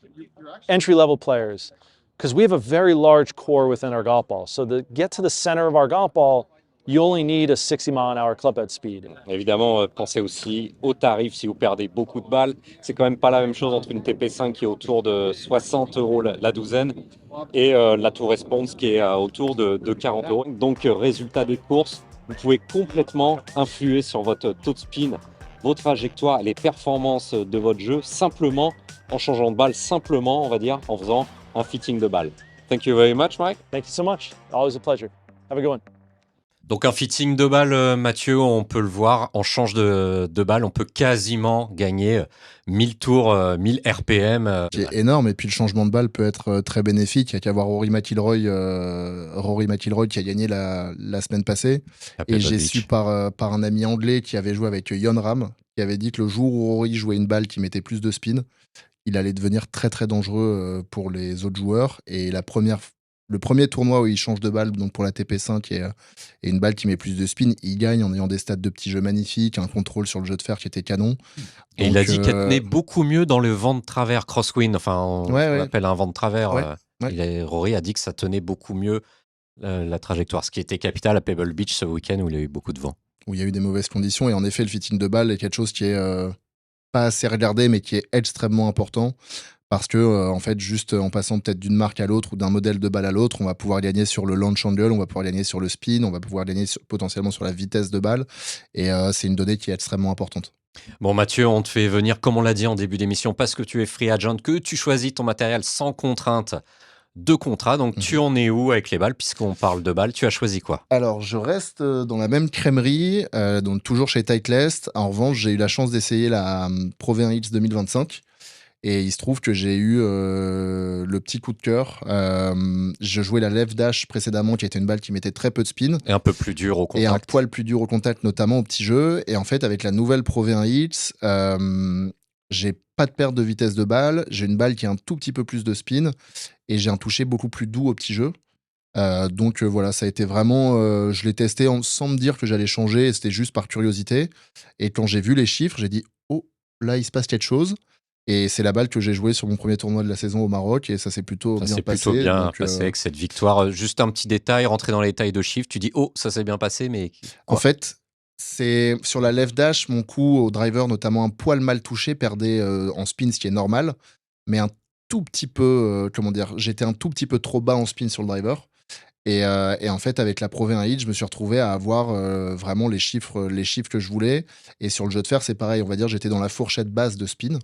Speaker 10: entry-level players, because we have a very large core within our golf ball. So to get to the center of our golf ball, you only need a 60 mile an hour club head speed.
Speaker 7: Évidemment, pensez aussi au tarif si vous perdez beaucoup de balles. C'est quand même pas la même chose entre une TP5 qui est autour de 60 € la douzaine et la Tour Response qui est autour de 40 €. Donc, résultat des courses, vous pouvez complètement influer sur votre taux de spin, vos trajectoires et les performances de votre jeu simplement en changeant de balle, simplement, on va dire, en faisant un fitting de balle. Thank you very much, Mike.
Speaker 10: Thank you so much. Always a pleasure. Have a good one.
Speaker 1: Donc un fitting de balle, Mathieu, on peut le voir, on change de balle, on peut quasiment gagner 1000 tours, 1000 RPM.
Speaker 2: Qui est énorme, et puis le changement de balle peut être très bénéfique. Il y a qu'à voir Rory McIlroy qui a gagné la semaine passée. Et j'ai su par un ami anglais qui avait joué avec Jon Rahm, qui avait dit que le jour où Rory jouait une balle qui mettait plus de spin, il allait devenir très très dangereux pour les autres joueurs. Et le premier tournoi où il change de balle, donc pour la TP5 et une balle qui met plus de spin, il gagne en ayant des stats de petits jeux magnifiques, un contrôle sur le jeu de fer qui était canon.
Speaker 1: Et
Speaker 2: donc,
Speaker 1: il a dit qu'elle tenait beaucoup mieux dans le vent de travers crosswind, enfin on appelle un vent de travers. Rory a dit que ça tenait beaucoup mieux la trajectoire, ce qui était capital à Pebble Beach ce week-end où il y a eu beaucoup de vent.
Speaker 2: Où il y a eu des mauvaises conditions, et en effet le fitting de balle est quelque chose qui est pas assez regardé, mais qui est extrêmement important. Parce que, en fait, juste en passant peut-être d'une marque à l'autre ou d'un modèle de balle à l'autre, on va pouvoir gagner sur le launch angle, on va pouvoir gagner sur le spin, on va pouvoir gagner potentiellement sur la vitesse de balle. Et c'est une donnée qui est extrêmement importante.
Speaker 1: Bon, Mathieu, on te fait venir, comme on l'a dit en début d'émission, parce que tu es free agent, que tu choisis ton matériel sans contrainte de contrat. Donc, tu en es où avec les balles, puisqu'on parle de balles? Tu as choisi quoi?
Speaker 2: Alors, je reste dans la même crèmerie, donc toujours chez Titleist. En revanche, j'ai eu la chance d'essayer la Pro V1X 2025. Et il se trouve que j'ai eu le petit coup de cœur. Je jouais la Left Dash précédemment, qui était une balle qui mettait très peu de spin.
Speaker 1: Et un peu plus dur au
Speaker 2: Et un
Speaker 1: contact.
Speaker 2: poil plus dur au contact, notamment au petit jeu. Et en fait, avec la nouvelle Pro V1 Hits, j'ai pas de perte de vitesse de balle. J'ai une balle qui a un tout petit peu plus de spin. Et j'ai un toucher beaucoup plus doux au petit jeu. Donc voilà, ça a été vraiment. Je l'ai testé sans me dire que j'allais changer. Et c'était juste par curiosité. Et quand j'ai vu les chiffres, j'ai dit oh, là, il se passe quelque chose. Et c'est la balle que j'ai jouée sur mon premier tournoi de la saison au Maroc. Et ça s'est plutôt
Speaker 1: Ça
Speaker 2: bien
Speaker 1: s'est
Speaker 2: passé.
Speaker 1: plutôt bien
Speaker 2: donc,
Speaker 1: passé avec cette victoire. Juste un petit détail, rentrer dans les détails de chiffres, tu dis oh, ça s'est bien passé, mais
Speaker 2: En
Speaker 1: quoi?
Speaker 2: fait, c'est sur la left dash, mon coup au driver, notamment un poil mal touché, perdait en spin, ce qui est normal, mais un tout petit peu, comment dire, j'étais un tout petit peu trop bas en spin sur le driver. Et en fait, avec la Pro V1 Hit, je me suis retrouvé à avoir vraiment les chiffres que je voulais. Et sur le jeu de fer, c'est pareil, on va dire, j'étais dans la fourchette basse de spin.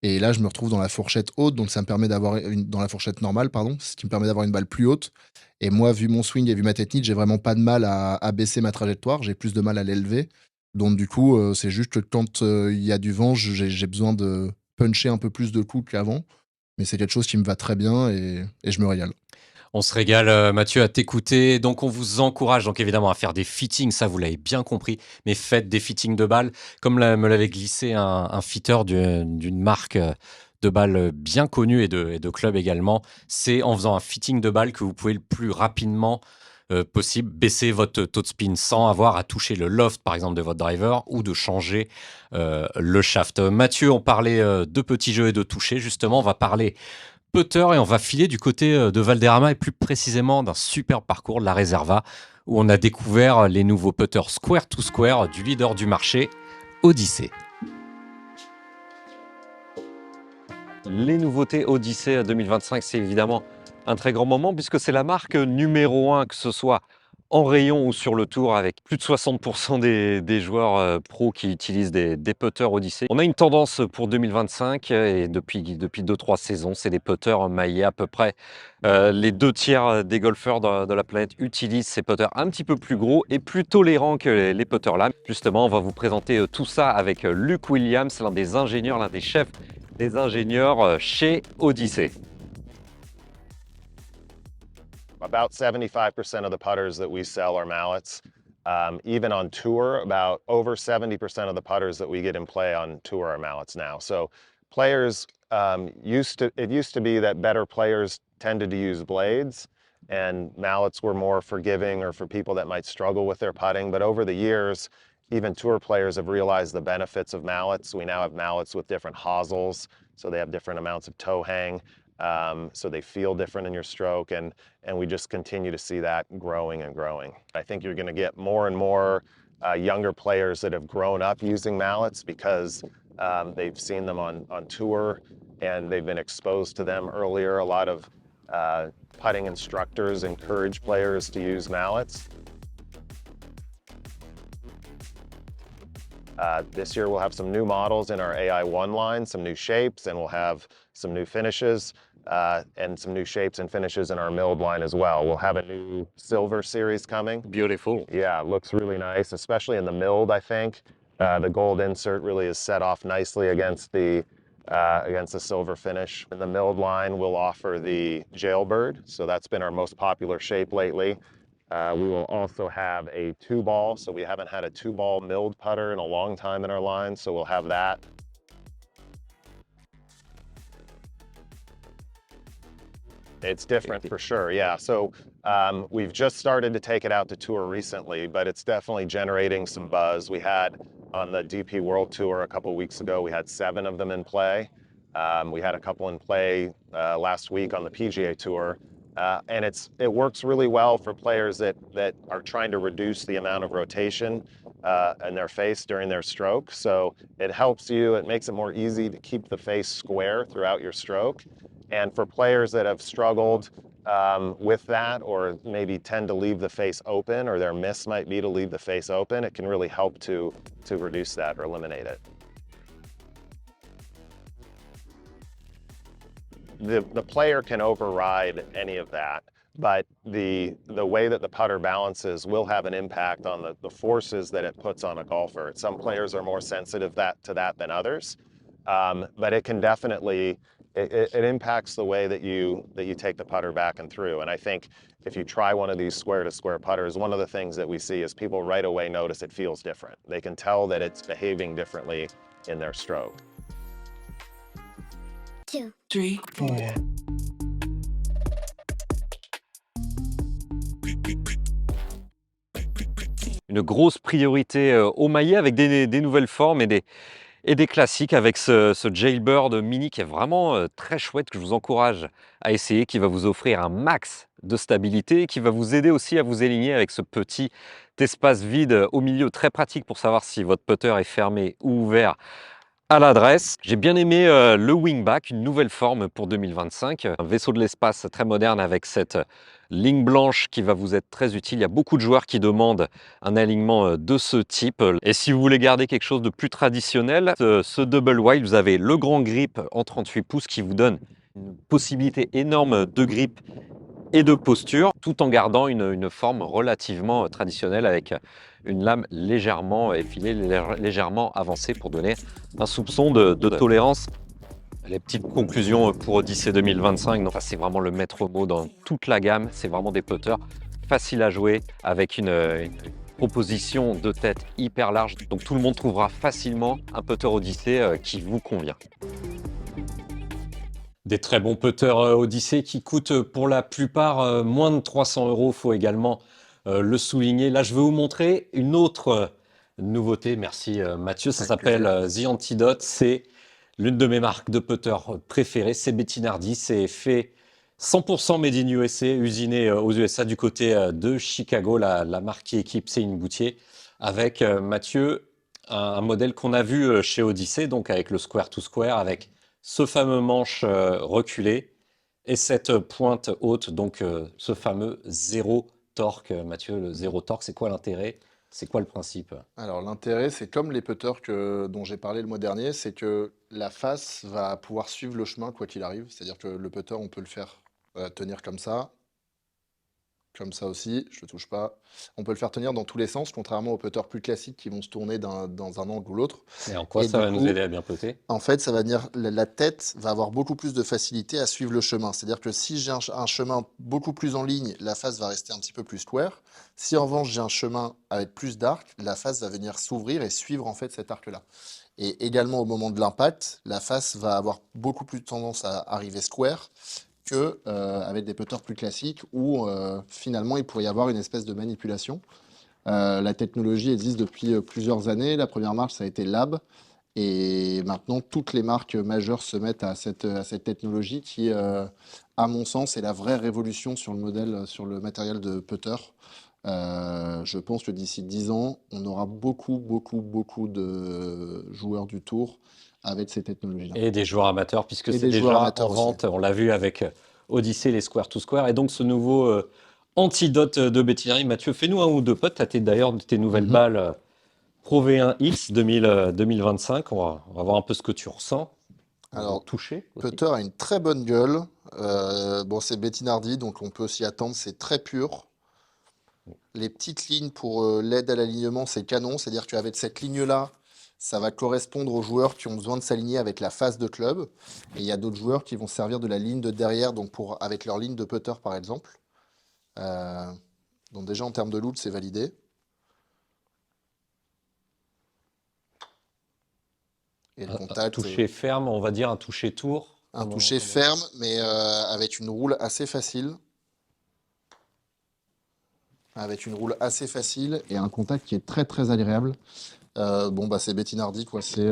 Speaker 2: Et là, je me retrouve dans la fourchette haute, donc ça me permet d'avoir dans la fourchette normale, pardon, ce qui me permet d'avoir une balle plus haute. Et moi, vu mon swing et vu ma technique, j'ai vraiment pas de mal à baisser ma trajectoire, j'ai plus de mal à l'élever. Donc du coup, c'est juste que quand il y a du vent, j'ai besoin de puncher un peu plus de coups qu'avant. Mais c'est quelque chose qui me va très bien et je me régale.
Speaker 1: On se régale, Mathieu, à t'écouter. Donc, on vous encourage donc évidemment à faire des fittings, ça vous l'avez bien compris, mais faites des fittings de balles. Comme me l'avait glissé un fitter d'une marque de balles bien connue et de club également, c'est en faisant un fitting de balles que vous pouvez le plus rapidement possible baisser votre taux de spin sans avoir à toucher le loft, par exemple, de votre driver ou de changer le shaft. Mathieu, on parlait de petits jeux et de toucher. Justement, on va parler putter et on va filer du côté de Valderrama et plus précisément d'un super parcours de la Reserva où on a découvert les nouveaux putters square to square du leader du marché, Odyssey.
Speaker 7: Les nouveautés Odyssey 2025, c'est évidemment un très grand moment puisque c'est la marque numéro 1, que ce soit en rayon ou sur le tour, avec plus de 60% des joueurs pros qui utilisent des putters Odyssey. On a une tendance pour 2025 et depuis 2-3 saisons, c'est des putters maillés à peu près. Les 2 tiers des golfeurs de la planète utilisent ces putters un petit peu plus gros et plus tolérants que les putters lames. Justement, on va vous présenter tout ça avec Luke Williams, l'un des ingénieurs, l'un des chefs des ingénieurs chez Odyssey.
Speaker 6: About 75% of the putters that we sell are mallets. Even on tour, about over 70% of the putters that we get in play on tour are mallets now. So players it used to be that better players tended to use blades and mallets were more forgiving or for people that might struggle with their putting. But over the years, even tour players have realized the benefits of mallets. We now have mallets with different hosels, so they have different amounts of toe hang. So they feel different in your stroke, and we just continue to see that growing and growing. I think you're going to get more and more younger players that have grown up using mallets because they've seen them on tour and they've been exposed to them earlier. A lot of putting instructors encourage players to use mallets. This year we'll have some new models in our AI1 line, some new shapes, and we'll have some new finishes and some new shapes and finishes in our milled line as well. We'll have a new silver series coming.
Speaker 7: Beautiful.
Speaker 6: Yeah, it looks really nice, especially in the milled, I think. The gold insert really is set off nicely against the silver finish. In the milled line, we'll offer the Jailbird, so that's been our most popular shape lately. We will also have a 2-ball, so we haven't had a 2-ball milled putter in a long time in our line, so we'll have that. It's different for sure, yeah. So we've just started to take it out to tour recently, but it's definitely generating some buzz. We had on the DP World Tour a couple weeks ago, we had 7 of them in play. We had a couple in play last week on the PGA Tour. And it works really well for players that are trying to reduce the amount of rotation in their face during their stroke. So it helps you, it makes it more easy to keep the face square throughout your stroke. And for players that have struggled with that, or maybe tend to leave the face open, or their miss might be to leave the face open, it can really help to reduce that or eliminate it. The player can override any of that, but the way that the putter balances will have an impact on the forces that it puts on a golfer. Some players are more sensitive to that than others.
Speaker 11: but it can definitely it impacts the way that you take the putter back and through. And I think if you try one of these square-to-square putters, one of the things that we see is people right away notice it feels different. They can tell that it's behaving differently in their stroke.
Speaker 12: 2, 3, 4.
Speaker 7: Une grosse priorité au maillet avec des nouvelles formes et des classiques avec ce Jailbird mini qui est vraiment très chouette, que je vous encourage à essayer, qui va vous offrir un max de stabilité, qui va vous aider aussi à vous aligner avec ce petit espace vide au milieu, très pratique pour savoir si votre putter est fermé ou ouvert à l'adresse. J'ai bien aimé le wingback, une nouvelle forme pour 2025, un vaisseau de l'espace très moderne avec cette ligne blanche qui va vous être très utile. Il y a beaucoup de joueurs qui demandent un alignement de ce type. Et si vous voulez garder quelque chose de plus traditionnel, ce double wide, vous avez le grand grip en 38 pouces qui vous donne une possibilité énorme de grip et de posture, tout en gardant une forme relativement traditionnelle avec une lame légèrement effilée, légèrement avancée pour donner un soupçon de tolérance. Les petites conclusions pour Odyssey 2025, c'est vraiment le maître mot dans toute la gamme. C'est vraiment des putters faciles à jouer avec une proposition de tête hyper large. Donc tout le monde trouvera facilement un putter Odyssey qui vous convient. Des très bons putters Odyssey qui coûtent pour la plupart moins de 300 €. Il faut également le souligner. Là, je vais vous montrer une autre nouveauté. Merci Mathieu. Ça s'appelle The Antidote. C'est l'une de mes marques de putter préférées. C'est Bettinardi. C'est fait 100% made in USA, usiné aux USA du côté de Chicago. La marque qui équipe, c'est une Boutier. Avec Mathieu, un modèle qu'on a vu chez Odyssey, donc avec le square to square, avec ce fameux manche reculé et cette pointe haute, donc ce fameux zéro torque. Mathieu, le zéro torque, c'est quoi l'intérêt? C'est quoi le principe?
Speaker 2: Alors l'intérêt, c'est comme les putters dont j'ai parlé le mois dernier, c'est que la face va pouvoir suivre le chemin quoi qu'il arrive. C'est-à-dire que le putter, on peut le faire tenir comme ça aussi, je ne touche pas. On peut le faire tenir dans tous les sens, contrairement aux putters plus classiques qui vont se tourner dans un angle ou l'autre.
Speaker 7: Et en quoi ça va nous aider à bien putter?
Speaker 2: En fait, ça va venir, la tête va avoir beaucoup plus de facilité à suivre le chemin. C'est-à-dire que si j'ai un chemin beaucoup plus en ligne, la face va rester un petit peu plus square. Si en revanche j'ai un chemin avec plus d'arc, la face va venir s'ouvrir et suivre en fait cet arc-là. Et également au moment de l'impact, la face va avoir beaucoup plus de tendance à arriver square que avec des putters plus classiques où finalement il pourrait y avoir une espèce de manipulation. La technologie existe depuis plusieurs années. La première marque, ça a été Lab. Et maintenant, toutes les marques majeures se mettent à cette technologie qui, à mon sens, est la vraie révolution sur le matériel de putter. Je pense que d'ici 10 ans, on aura beaucoup de joueurs du tour avec ces technologies-là.
Speaker 7: Et des joueurs amateurs, puisque c'est déjà en vente. On l'a vu avec Odyssey, les square to square. Et donc, ce nouveau antidote de Bettinardi. Mathieu, fais-nous un ou deux potes. Tu as d'ailleurs tes nouvelles balles Pro V1X 2025. On va voir un peu ce que tu ressens.
Speaker 2: Alors,
Speaker 7: toucher.
Speaker 2: Putter a une très bonne gueule. Bon, c'est Bettinardi, donc on peut s'y attendre. C'est très pur. Les petites lignes pour l'aide à l'alignement, c'est canon. C'est-à-dire qu'avec cette ligne-là, ça va correspondre aux joueurs qui ont besoin de s'aligner avec la face de club. Et il y a d'autres joueurs qui vont servir de la ligne de derrière, donc avec leur ligne de putter, par exemple. Donc déjà, en termes de loot, c'est validé. Et le contact,
Speaker 7: un toucher ferme, on va dire un toucher tour.
Speaker 2: Un toucher ferme, mais avec une roule assez facile. Avec une roule assez facile et un contact qui est très très agréable. Bon, bah, c'est Bettinardi, quoi. C'est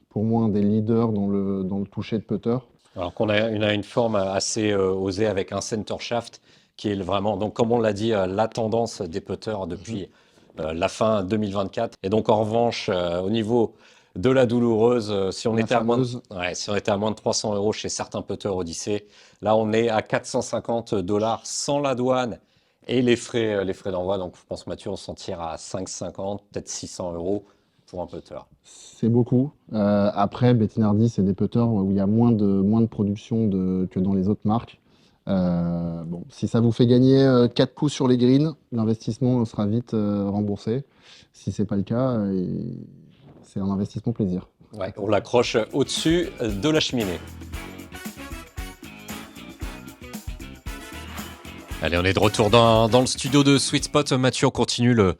Speaker 2: pour moi un des leaders dans le toucher de putter.
Speaker 7: Alors qu'on a une forme assez osée avec un center shaft qui est vraiment, donc comme on l'a dit, la tendance des putters depuis la fin 2024. Et donc en revanche, au niveau de la douloureuse, si on était à moins de 300 € chez certains putters Odyssey, là on est à 450 $ sans la douane et les frais d'envoi. Donc je pense Mathieu, on s'en tire à 550, peut-être 600 € pour un putter.
Speaker 2: C'est beaucoup. Après, Bettinardi, c'est des putters où il y a moins de production que dans les autres marques. Bon, si ça vous fait gagner 4 pouces sur les greens, l'investissement sera vite remboursé. Si c'est pas le cas, c'est un investissement plaisir.
Speaker 7: Ouais, on l'accroche au-dessus de la cheminée. Allez, on est de retour dans le studio de Sweet Spot. Mathieu, on continue le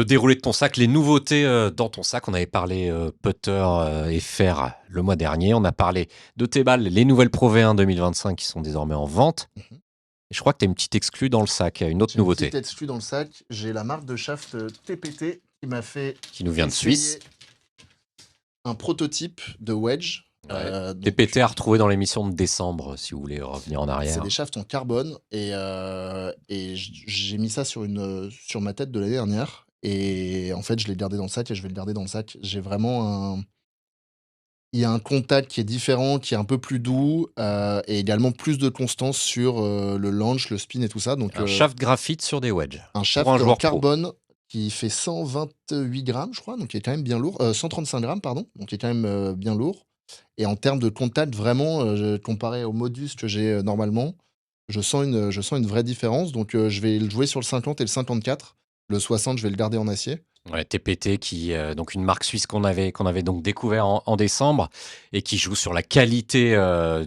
Speaker 7: déroulé de ton sac, les nouveautés dans ton sac. On avait parlé putter et fer le mois dernier. On a parlé de tes balles, les nouvelles Pro V1 2025 qui sont désormais en vente. Et je crois que tu as une petite exclue dans le sac, une autre nouveauté.
Speaker 2: Une petite exclue dans le sac. J'ai la marque de shaft TPT
Speaker 7: qui nous vient de Suisse.
Speaker 2: Un prototype de wedge.
Speaker 7: TPT à retrouver dans l'émission de décembre, si vous voulez revenir en arrière.
Speaker 2: C'est des shafts en carbone et j'ai mis ça sur ma tête de l'année dernière. Et en fait, je l'ai gardé dans le sac et je vais le garder dans le sac. J'ai vraiment il y a un contact qui est différent, qui est un peu plus doux et également plus de constance sur le launch, le spin et tout ça. Donc,
Speaker 7: un shaft graphite sur des wedges.
Speaker 2: Un shaft en carbone qui fait 128 grammes, je crois, donc qui est quand même bien lourd. 135 grammes, pardon, donc qui est quand même bien lourd. Et en termes de contact, vraiment, comparé au modus que j'ai normalement, je sens une vraie différence. Donc, je vais le jouer sur le 50 et le 54. Le 60, je vais le garder en acier.
Speaker 7: Ouais, TPT, donc une marque suisse qu'on avait donc découvert en décembre et qui joue sur la qualité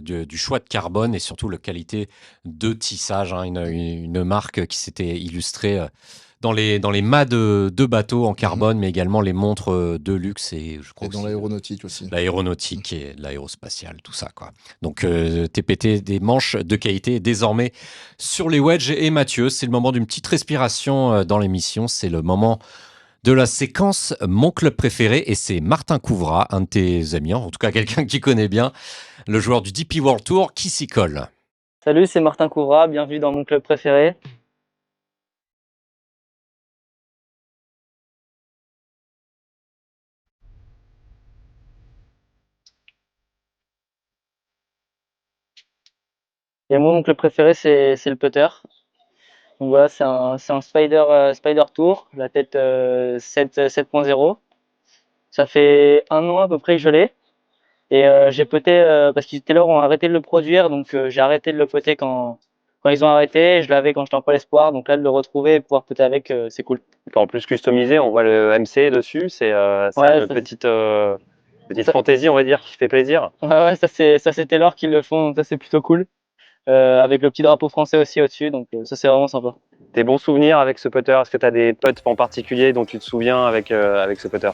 Speaker 7: du choix de carbone et surtout la qualité de tissage. Hein, une marque qui s'était illustrée dans les mâts de bateaux en carbone, mais également les montres de luxe et je crois
Speaker 2: dans l'aéronautique aussi.
Speaker 7: L'aéronautique et l'aérospatiale, tout ça, quoi. Donc TPT, des manches de qualité désormais sur les wedges. Et Mathieu, c'est le moment d'une petite respiration dans l'émission. C'est le moment de la séquence Mon club préféré et c'est Martin Couvrat, un de tes amis, en tout cas quelqu'un que tu connais bien, le joueur du DP World Tour qui s'y colle.
Speaker 13: Salut, c'est Martin Couvrat, bienvenue dans mon club préféré. Et moi, mon club préféré, c'est le putter. Donc voilà, c'est un Spider Tour, la tête 7.0. Ça fait 1 an à peu près que je l'ai. Et j'ai puté parce qu'ils tout à l'heure ont arrêté de le produire, donc j'ai arrêté de le puter quand ils ont arrêté. Je l'avais quand j'étais en Pôle Espoir, donc là de le retrouver et pouvoir puter avec, c'est cool.
Speaker 14: En plus customisé, on voit le MC dessus, c'est une petite fantaisie, on va dire, qui fait plaisir.
Speaker 13: Ouais, ça c'est Taylor qui le font, donc ça c'est plutôt cool. Avec le petit drapeau français aussi au-dessus, donc ça c'est vraiment sympa.
Speaker 14: Tes bons souvenirs avec ce putter, est-ce que tu as des putts en particulier dont tu te souviens avec ce putter?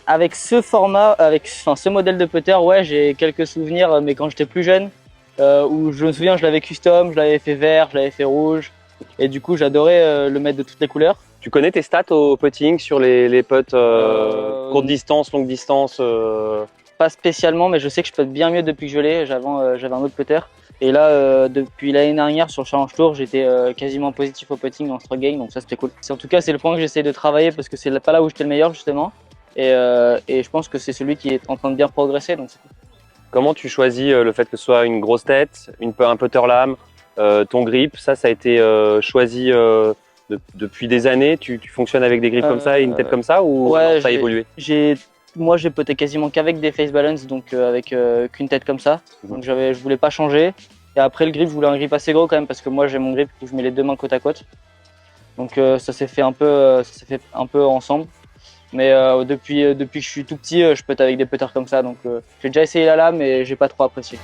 Speaker 13: Avec ce format, ce modèle de putter, ouais, j'ai quelques souvenirs, mais quand j'étais plus jeune, où je me souviens, je l'avais custom, je l'avais fait vert, je l'avais fait rouge, et du coup j'adorais le mettre de toutes les couleurs.
Speaker 14: Tu connais tes stats au putting sur les putts courte distance, longue distance
Speaker 13: Pas spécialement, mais je sais que je putte bien mieux depuis que je l'ai. J'avais un autre putter. Et là, depuis l'année dernière sur le Challenge Tour, j'étais quasiment positif au putting en stroke gain, donc ça c'était cool. En tout cas, c'est le point que j'essaie de travailler parce que c'est pas là où j'étais le meilleur justement. Et je pense que c'est celui qui est en train de bien progresser, donc c'est cool.
Speaker 14: Comment tu choisis le fait que ce soit une grosse tête, un putter lame, ton grip? Ça a été choisi depuis des années. Tu fonctionnes avec des grips comme ça et une tête comme ça ou
Speaker 13: ouais,
Speaker 14: ça a évolué?
Speaker 13: Moi, j'ai puté quasiment qu'avec des face balance, donc avec qu'une tête comme ça. Donc je voulais pas changer. Et après le grip, je voulais un grip assez gros quand même parce que moi j'ai mon grip où je mets les deux mains côte à côte. Donc ça s'est fait un peu ensemble. Mais depuis que je suis tout petit, je pute avec des putters comme ça. Donc j'ai déjà essayé la lame mais j'ai pas trop apprécié.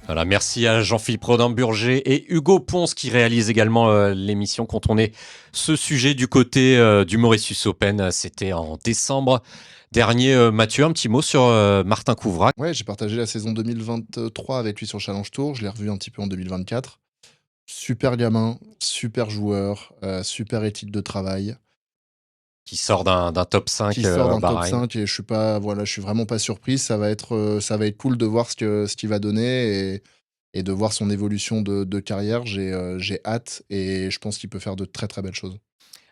Speaker 7: Voilà, merci à Jean-Philippe Rodin-Burger et Hugo Ponce qui réalisent également l'émission quand on est ce sujet du côté du Mauritius Open. C'était en décembre dernier. Mathieu, un petit mot sur Martin Couvrat.
Speaker 2: Ouais, j'ai partagé la saison 2023 avec lui sur Challenge Tour. Je l'ai revu un petit peu en 2024. Super gamin, super joueur, super éthique de travail.
Speaker 7: Qui sort d'un top 5.
Speaker 2: Qui sort d'un top 5 et je suis vraiment pas surpris. Ça va être cool de voir ce qu'il va donner et de voir son évolution de carrière. J'ai hâte et je pense qu'il peut faire de très très belles choses.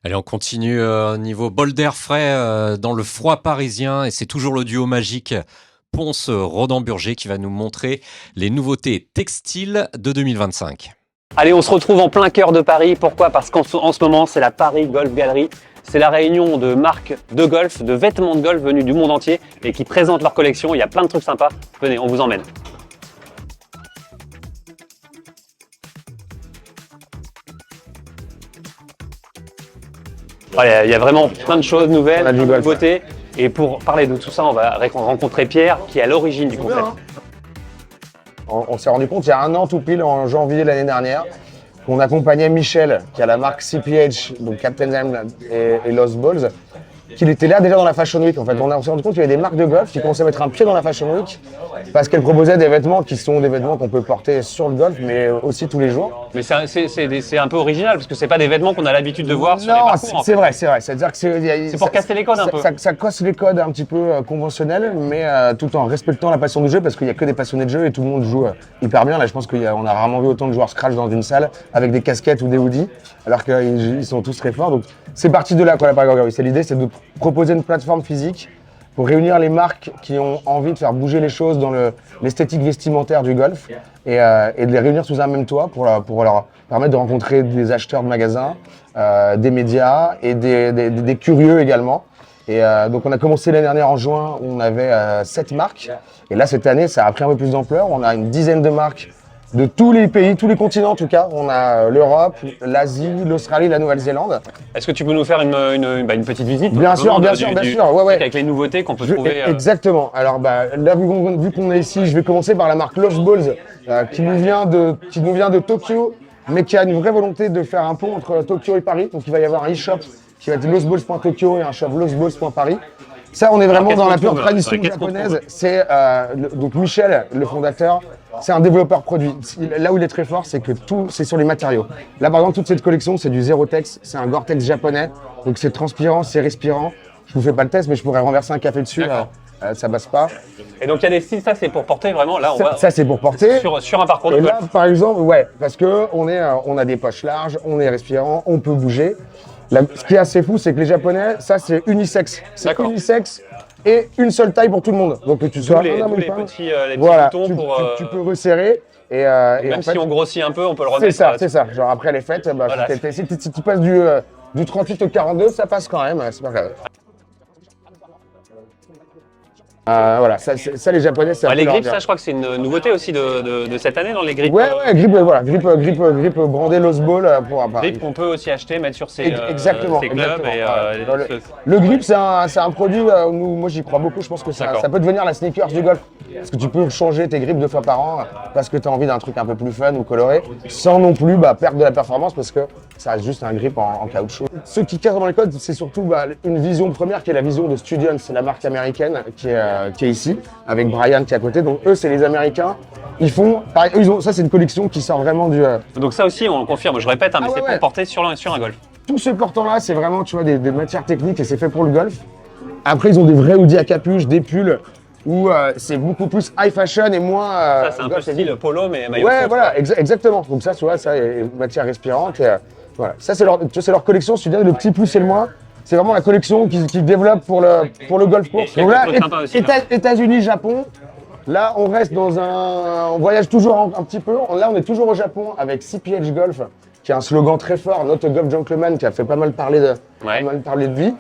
Speaker 7: Allez, on continue au niveau bol d'air frais dans le froid parisien et c'est toujours le duo magique Ponce-Rodin-Burger qui va nous montrer les nouveautés textiles de 2025.
Speaker 14: Allez, on se retrouve en plein cœur de Paris. Pourquoi? Parce qu'en ce moment, c'est la Paris Golf Gallery. C'est la réunion de marques de golf, de vêtements de golf venus du monde entier et qui présentent leur collection. Il y a plein de trucs sympas. Venez, on vous emmène. Voilà, il y a vraiment plein de choses nouvelles,
Speaker 6: On a du
Speaker 14: plein de
Speaker 6: golf,
Speaker 14: nouveautés. Et pour parler de tout ça, on va rencontrer Pierre, qui est à l'origine du concept.
Speaker 6: On s'est rendu compte il y a un an tout pile, en janvier l'année dernière, qu'on accompagnait Michel, qui a la marque CPH, donc Captain M et Lost Balls, qu'il était là déjà dans la Fashion Week. En fait, on s'est rendu compte qu'il y avait des marques de golf qui commençaient à mettre un pied dans la Fashion Week parce qu'elles proposaient des vêtements qui sont des vêtements qu'on peut porter sur le golf, mais aussi tous les jours.
Speaker 14: Mais c'est un peu original, parce que c'est pas des vêtements qu'on a l'habitude de voir sur les
Speaker 6: Non,
Speaker 14: parcours.
Speaker 6: c'est vrai. C'est-à-dire que c'est
Speaker 14: pour casser les codes un peu.
Speaker 6: Ça casse les codes un petit peu conventionnels, mais tout en respectant la passion du jeu, parce qu'il n'y a que des passionnés de jeu et tout le monde joue hyper bien. Là, je pense qu'on a rarement vu autant de joueurs scratch dans une salle avec des casquettes ou des hoodies, alors qu'ils sont tous très forts. Donc c'est parti de là, quoi, la Paris. C'est l'idée, c'est de proposer une plateforme physique pour réunir les marques qui ont envie de faire bouger les choses dans l'esthétique vestimentaire du golf et de les réunir sous un même toit pour leur permettre de rencontrer des acheteurs de magasins, des médias et des curieux également. Et donc on a commencé l'année dernière en juin, on avait 7 marques. Et là cette année, ça a pris un peu plus d'ampleur. On a une dizaine de marques de tous les pays, tous les continents en tout cas. On a l'Europe, l'Asie, l'Australie, la Nouvelle-Zélande.
Speaker 14: Est-ce que tu peux nous faire une petite visite?
Speaker 6: Bien sûr, bien sûr. Ouais.
Speaker 14: Avec les nouveautés qu'on peut trouver.
Speaker 6: Exactement. Alors là, vu qu'on est ici, je vais commencer par la marque Lost Balls, qui nous vient de Tokyo, mais qui a une vraie volonté de faire un pont entre Tokyo et Paris. Donc il va y avoir un e-shop qui va être lostballs.tokyo et un shop lostballs.paris. Ça, on est vraiment dans la pure tradition japonaise. C'est donc Michel, le fondateur, c'est un développeur produit. Là où il est très fort, c'est que tout, c'est sur les matériaux. Là, par exemple, toute cette collection, c'est du Zero-Tex, c'est un Gore-Tex japonais. Donc c'est transpirant, c'est respirant. Je vous fais pas le test, mais je pourrais renverser un café dessus. Ça passe pas.
Speaker 14: Et donc il y a des styles, ça c'est pour porter vraiment. Là,
Speaker 6: ça c'est pour porter.
Speaker 14: Sur un parcours de golf.
Speaker 6: Et là, par exemple, ouais, parce que on a des poches larges, on est respirant, on peut bouger. Ce qui est assez fou, c'est que les Japonais, ça c'est unisexe. C'est unisexe et une seule taille pour tout le monde. Donc que tu sois un homme ou une femme, voilà, tu peux resserrer. Et
Speaker 14: même si on grossit un peu, on peut le remettre.
Speaker 6: C'est ça. Genre après les fêtes, si tu passes du 38 au 42, ça passe quand même. C'est pas grave. Voilà, ça les Japonais, c'est
Speaker 14: les grips, ça je crois que c'est une nouveauté aussi de cette année dans les grips.
Speaker 6: Ouais, grip brandé Lost Ball pour
Speaker 14: grip qu'on peut aussi acheter, mettre sur ses clubs.
Speaker 6: Exactement. Le grip, c'est un produit, moi j'y crois beaucoup, je pense que ça peut devenir la sneakers du golf. Parce que tu peux changer tes grips 2 fois par an parce que tu as envie d'un truc un peu plus fun ou coloré, sans non plus perdre de la performance parce que ça reste juste un grip en caoutchouc. Ce qui casse dans les codes, c'est surtout une vision première qui est la vision de Students, c'est la marque américaine qui est ici, avec Brian qui est à côté. Donc eux, c'est les Américains. Ils font, pareil, ça c'est une collection qui sort vraiment du...
Speaker 14: Donc ça aussi, on confirme, je répète, mais c'est pour porter sur un golf.
Speaker 6: Tout ce portant-là, c'est vraiment, tu vois, des matières techniques et c'est fait pour le golf. Après, ils ont des vrais hoodies à capuche, des pulls, où c'est beaucoup plus high fashion et moins...
Speaker 14: ça, c'est un peu style polo, mais maillot.
Speaker 6: Ouais, voilà, exactement. Donc ça, tu vois, ça est matière respirante. Et, voilà. Ça, c'est leur collection. Si tu dis le petit plus et le moins, c'est vraiment la collection qu'ils développent pour le golf course. Donc là, États-Unis, Japon. Là, on reste on voyage toujours un petit peu. Là, on est toujours au Japon avec CPH Golf, qui a un slogan très fort, Not a Golf Gentleman, qui a fait pas mal parler de lui.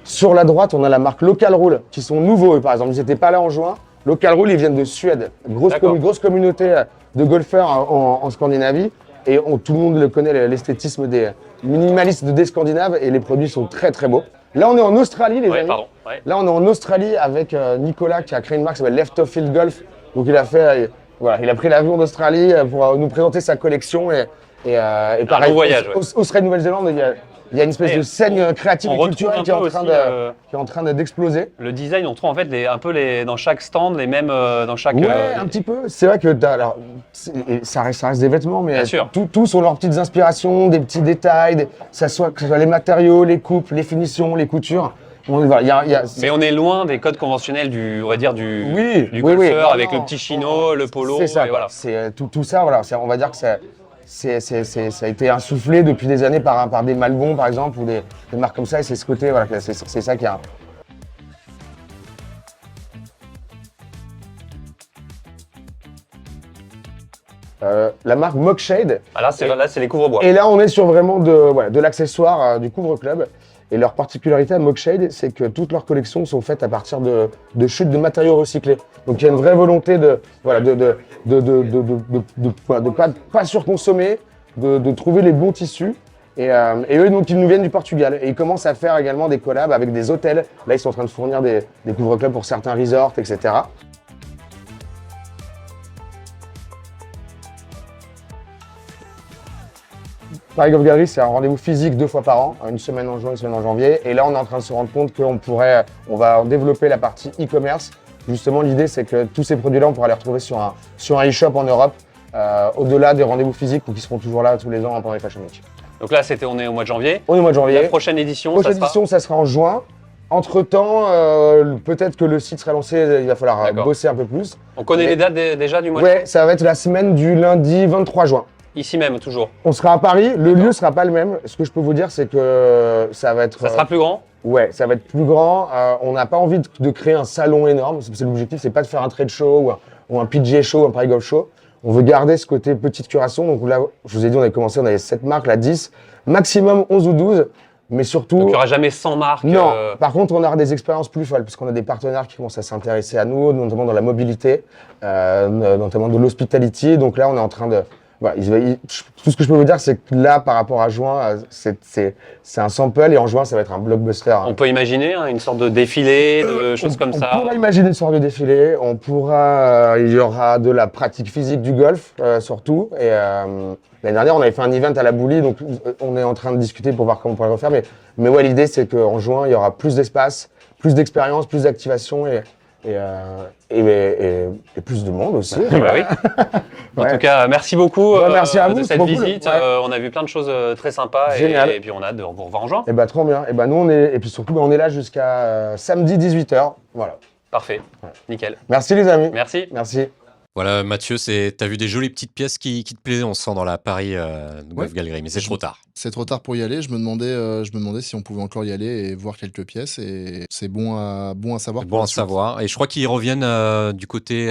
Speaker 6: Sur la droite, on a la marque Local Rule, qui sont nouveaux, par exemple. Ils n'étaient pas là en juin. Local Rule, ils viennent de Suède. Grosse communauté de golfeurs en Scandinavie. Et tout le monde le connaît, l'esthétisme des minimalistes des Scandinaves. Et les produits sont très, très beaux. Là, on est en Australie, les amis. Là, on est en Australie avec Nicolas, qui a créé une marque qui s'appelle Left of Field Golf. Donc, il a pris l'avion d'Australie pour nous présenter sa collection. Et pareil,
Speaker 14: voyage,
Speaker 6: Australie, Nouvelle-Zélande, il y a une espèce de scène créative et culturelle qui est en train d'exploser.
Speaker 14: Le design, on trouve en fait dans chaque stand les mêmes dans chaque.
Speaker 6: Ouais, un petit peu. C'est vrai que ça reste des vêtements, mais tous ont leurs petites inspirations, des petits détails, que ce soit les matériaux, les coupes, les finitions, les coutures.
Speaker 14: Mais on est loin des codes conventionnels du golfeur avec le petit chino, le polo.
Speaker 6: C'est ça. Voilà. C'est tout ça. Voilà. On va dire que ça a été insufflé depuis des années par des Malbon, par exemple, ou des marques comme ça. Et c'est ce côté, voilà, c'est ça qui a. La marque Mockshade.
Speaker 14: Là, c'est les couvre-bois.
Speaker 6: Et là, on est sur vraiment de l'accessoire du couvre-club. Et leur particularité à Mockshade, c'est que toutes leurs collections sont faites à partir de chutes de matériaux recyclés. Donc il y a une vraie volonté de pas surconsommer, de trouver les bons tissus Et eux, donc, ils nous viennent du Portugal. Et ils commencent à faire également des collabs avec des hôtels. Là, ils sont en train de fournir des couvre-clubs pour certains resorts, etc. Paris Golf Gallery, c'est un rendez-vous physique 2 fois par an, une semaine en juin, une semaine en janvier. Et là, on est en train de se rendre compte on va développer la partie e-commerce. Justement, l'idée, c'est que tous ces produits-là, on pourra les retrouver sur un e-shop en Europe, au-delà des rendez-vous physiques, qui seront toujours là tous les ans pendant les Fashion Week.
Speaker 14: Donc là, on est au mois de janvier.
Speaker 6: On est au mois de janvier.
Speaker 14: La prochaine édition,
Speaker 6: ça sera en juin. Entre-temps, peut-être que le site sera lancé, il va falloir bosser un peu plus.
Speaker 14: On connaît les dates déjà du mois de
Speaker 6: juin?
Speaker 14: juin?
Speaker 6: Ça va être la semaine du lundi 23 juin.
Speaker 14: Ici même, toujours?
Speaker 6: On sera à Paris, le lieu sera pas le même. Ce que je peux vous dire, c'est que ça va être...
Speaker 14: Ça sera plus grand?
Speaker 6: Ouais, ça va être plus grand. On n'a pas envie de créer un salon énorme. L'objectif, c'est pas de faire un trade show ou un PGA show, un Paris Golf Show. On veut garder ce côté petite curation. Donc là, je vous ai dit, on avait 7 marques, là 10, maximum 11 ou 12. Mais surtout...
Speaker 14: Donc il n'y aura jamais 100 marques?
Speaker 6: Non, par contre, on aura des expériences plus folles, parce qu'on a des partenaires qui commencent à s'intéresser à nous, notamment dans la mobilité, notamment de l'hospitality. Donc là, on est en train de... Voilà, tout ce que je peux vous dire, c'est que là, par rapport à juin, c'est un sample, et en juin, ça va être un blockbuster.
Speaker 14: On peut imaginer une sorte de défilé, de choses comme ça?
Speaker 6: On pourra imaginer une sorte de défilé. Il y aura de la pratique physique du golf, surtout. Et l'année dernière, on avait fait un event à la Boulie, donc on est en train de discuter pour voir comment on pourrait le refaire. Mais ouais, l'idée, c'est qu'en juin, il y aura plus d'espace, plus d'expérience, plus d'activation et plus de monde aussi.
Speaker 14: Bah oui. En tout cas, merci beaucoup
Speaker 6: merci à vous,
Speaker 14: de cette
Speaker 6: trop
Speaker 14: visite.
Speaker 6: cool. Ouais.
Speaker 14: On a vu plein de choses très sympas et puis on a hâte de vous revoir en juin.
Speaker 6: Et bah trop bien. Et bah nous et puis surtout on est là jusqu'à samedi 18h. Voilà.
Speaker 14: Parfait. Nickel.
Speaker 6: Merci les amis.
Speaker 14: Merci.
Speaker 6: Merci.
Speaker 1: Voilà, Mathieu, t'as vu des jolies petites pièces qui te plaisaient, on sent dans la Paris Golf Gallery, mais c'est trop tard.
Speaker 2: C'est trop tard pour y aller. Je me demandais si on pouvait encore y aller et voir quelques pièces. Et c'est bon à savoir.
Speaker 1: C'est bon à savoir. Et je crois qu'ils reviennent du côté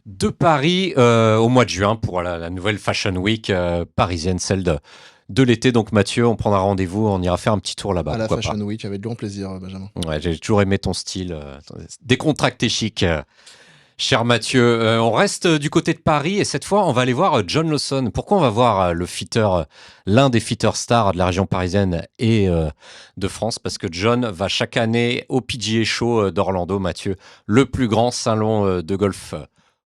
Speaker 1: de Paris au mois de juin pour la nouvelle Fashion Week parisienne, celle de l'été. Donc Mathieu, on prendra rendez-vous, on ira faire un petit tour là-bas.
Speaker 2: À la Fashion Week, avec grand plaisir, Benjamin.
Speaker 1: Ouais, j'ai toujours aimé ton style, décontracté chic. Cher Mathieu, on reste du côté de Paris et cette fois, on va aller voir John Lawson. Pourquoi on va voir l'un des fitters stars de la région parisienne et de France? Parce que John va chaque année au PGA Show d'Orlando, Mathieu, le plus grand salon de golf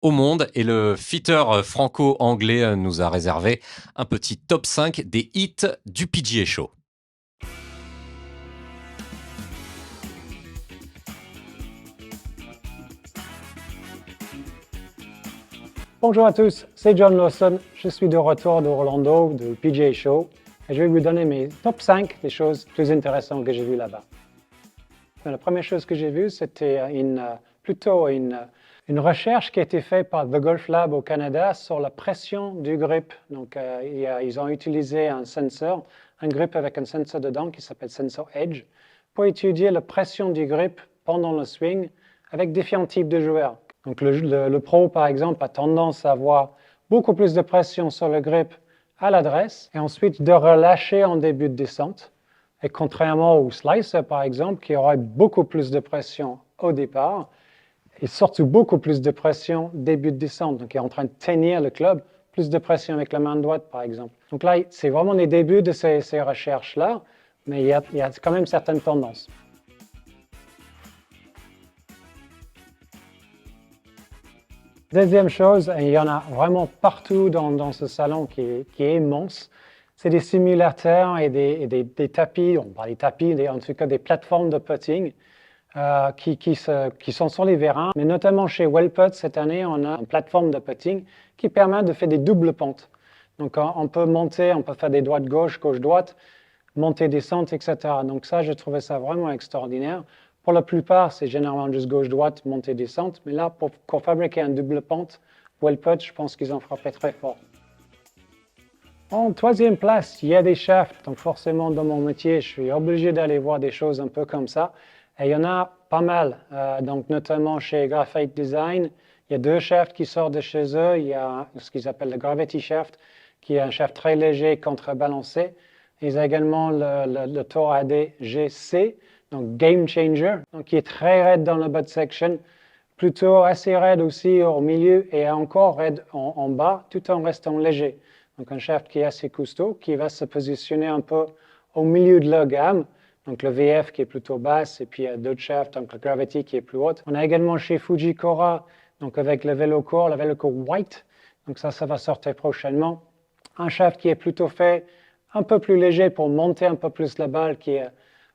Speaker 1: au monde. Et le fitter franco-anglais nous a réservé un petit top 5 des hits du PGA Show.
Speaker 15: Bonjour à tous, c'est John Lawson. Je suis de retour d'Orlando, du PGA Show, et je vais vous donner mes top 5 des choses plus intéressantes que j'ai vues là-bas. La première chose que j'ai vue, c'était plutôt une recherche qui a été faite par The Golf Lab au Canada sur la pression du grip. Donc, ils ont utilisé un sensor, un grip avec un sensor dedans qui s'appelle Sensor Edge, pour étudier la pression du grip pendant le swing avec différents types de joueurs. Donc le pro, par exemple, a tendance à avoir beaucoup plus de pression sur le grip à l'adresse et ensuite de relâcher en début de descente. Et contrairement au slicer, par exemple, qui aurait beaucoup plus de pression au départ et surtout beaucoup plus de pression début de descente. Donc il est en train de tenir le club, plus de pression avec la main droite, par exemple. Donc là, c'est vraiment les débuts de ces recherches-là, mais il y a quand même certaines tendances. Deuxième chose, et il y en a vraiment partout dans ce salon qui est immense, c'est des simulateurs et des tapis, on parle des tapis, en tout cas des plateformes de putting qui sont sur les vérins. Mais notamment chez Wellputt, cette année, on a une plateforme de putting qui permet de faire des doubles pentes. Donc on peut monter, on peut faire des droites-gauche, gauche-droite, monter, descente, etc. Donc ça, je trouvais ça vraiment extraordinaire. Pour la plupart, c'est généralement juste gauche-droite, montée, descente. Mais là, pour fabriquer un double pente, Wellputt, je pense qu'ils ont frappé très fort. En troisième place, il y a des shafts. Donc forcément, dans mon métier, je suis obligé d'aller voir des choses un peu comme ça. Et il y en a pas mal. Donc notamment chez Graphite Design, il y a 2 shafts qui sortent de chez eux. Il y a ce qu'ils appellent le Gravity Shaft, qui est un shaft très léger, contrebalancé. Ils ont également le Tour AD GC, donc Game Changer, donc qui est très raide dans le butt section, plutôt assez raide aussi au milieu et encore raide en bas, tout en restant léger. Donc un shaft qui est assez costaud, qui va se positionner un peu au milieu de la gamme. Donc le VF qui est plutôt basse et puis il y a d'autres shafts, donc le Gravity qui est plus haute. On a également chez Fujikura, donc avec le VeloCore White. Donc ça va sortir prochainement. Un shaft qui est plutôt fait un peu plus léger pour monter un peu plus la balle, qui est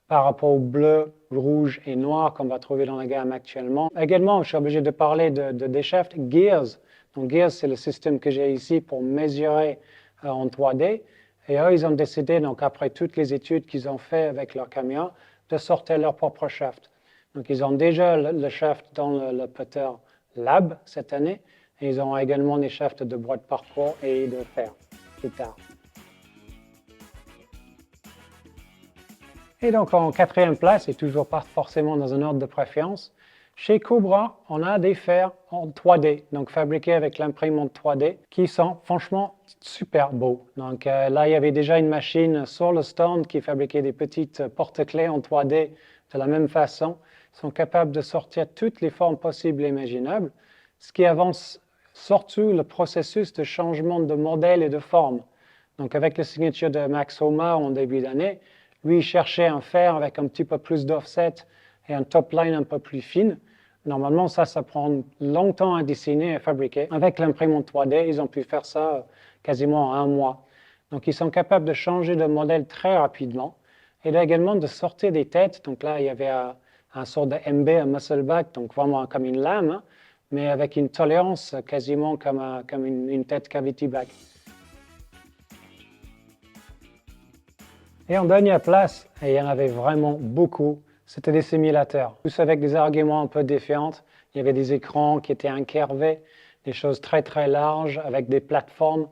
Speaker 15: par rapport au bleu, rouge et noir qu'on va trouver dans la gamme actuellement. Également, je suis obligé de parler des shafts Gears. Donc Gears, c'est le système que j'ai ici pour mesurer en 3D. Et eux, ils ont décidé, donc après toutes les études qu'ils ont fait avec leur camion, de sortir leur propre shaft. Donc ils ont déjà le shaft dans le putter Lab cette année. Et ils ont également des shafts de bois de parcours et de fer plus tard. Et donc en quatrième place, et toujours pas forcément dans un ordre de préférence, chez Cobra, on a des fers en 3D, donc fabriqués avec l'imprimante 3D, qui sont franchement super beaux. Donc là, il y avait déjà une machine sur le stand qui fabriquait des petites porte-clés en 3D de la même façon. Ils sont capables de sortir toutes les formes possibles et imaginables, ce qui avance surtout le processus de changement de modèle et de forme. Donc avec la signature de Max Homa en début d'année, lui, il cherchait un fer avec un petit peu plus d'offset et un top line un peu plus fine. Normalement, ça prend longtemps à dessiner et à fabriquer. Avec l'imprimante 3D, ils ont pu faire ça quasiment en 1 mois. Donc, ils sont capables de changer de modèle très rapidement et là, également de sortir des têtes. Donc là, il y avait un sort de MB, un muscleback, donc vraiment comme une lame, hein, mais avec une tolérance quasiment comme une tête cavity back. Et en dernière place, et il y en avait vraiment beaucoup, c'était des simulateurs. Tous avec des arguments un peu différents. Il y avait des écrans qui étaient incurvés, des choses très très larges avec des plateformes.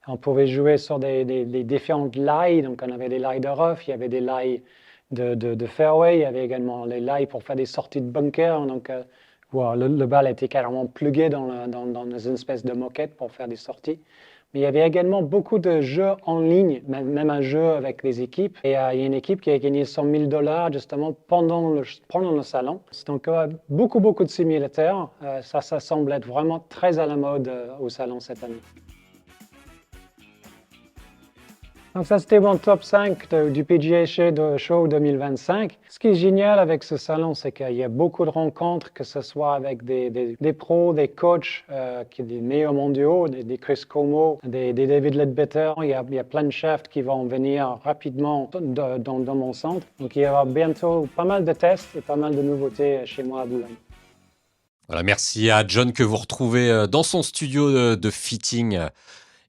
Speaker 15: On pouvait jouer sur des différentes lies. Donc on avait des lies de rough, il y avait des lies de fairway, il y avait également les lies pour faire des sorties de bunker. Donc le ball était carrément plugué dans une espèce de moquette pour faire des sorties. Mais il y avait également beaucoup de jeux en ligne, même un jeu avec les équipes. Et il y a une équipe qui a gagné $100 000 justement pendant le salon. Donc beaucoup de simulateurs. Ça semble être vraiment très à la mode au salon cette année. Donc ça, c'était mon top 5 du PGA Show 2025. Ce qui est génial avec ce salon, c'est qu'il y a beaucoup de rencontres, que ce soit avec des pros, des coachs, des meilleurs mondiaux, des Chris Como, des David Ledbetter. Il y a plein de shafts qui vont venir rapidement dans mon centre. Donc il y aura bientôt pas mal de tests et pas mal de nouveautés chez moi à Boulogne.
Speaker 1: Voilà, merci à John que vous retrouvez dans son studio de fitting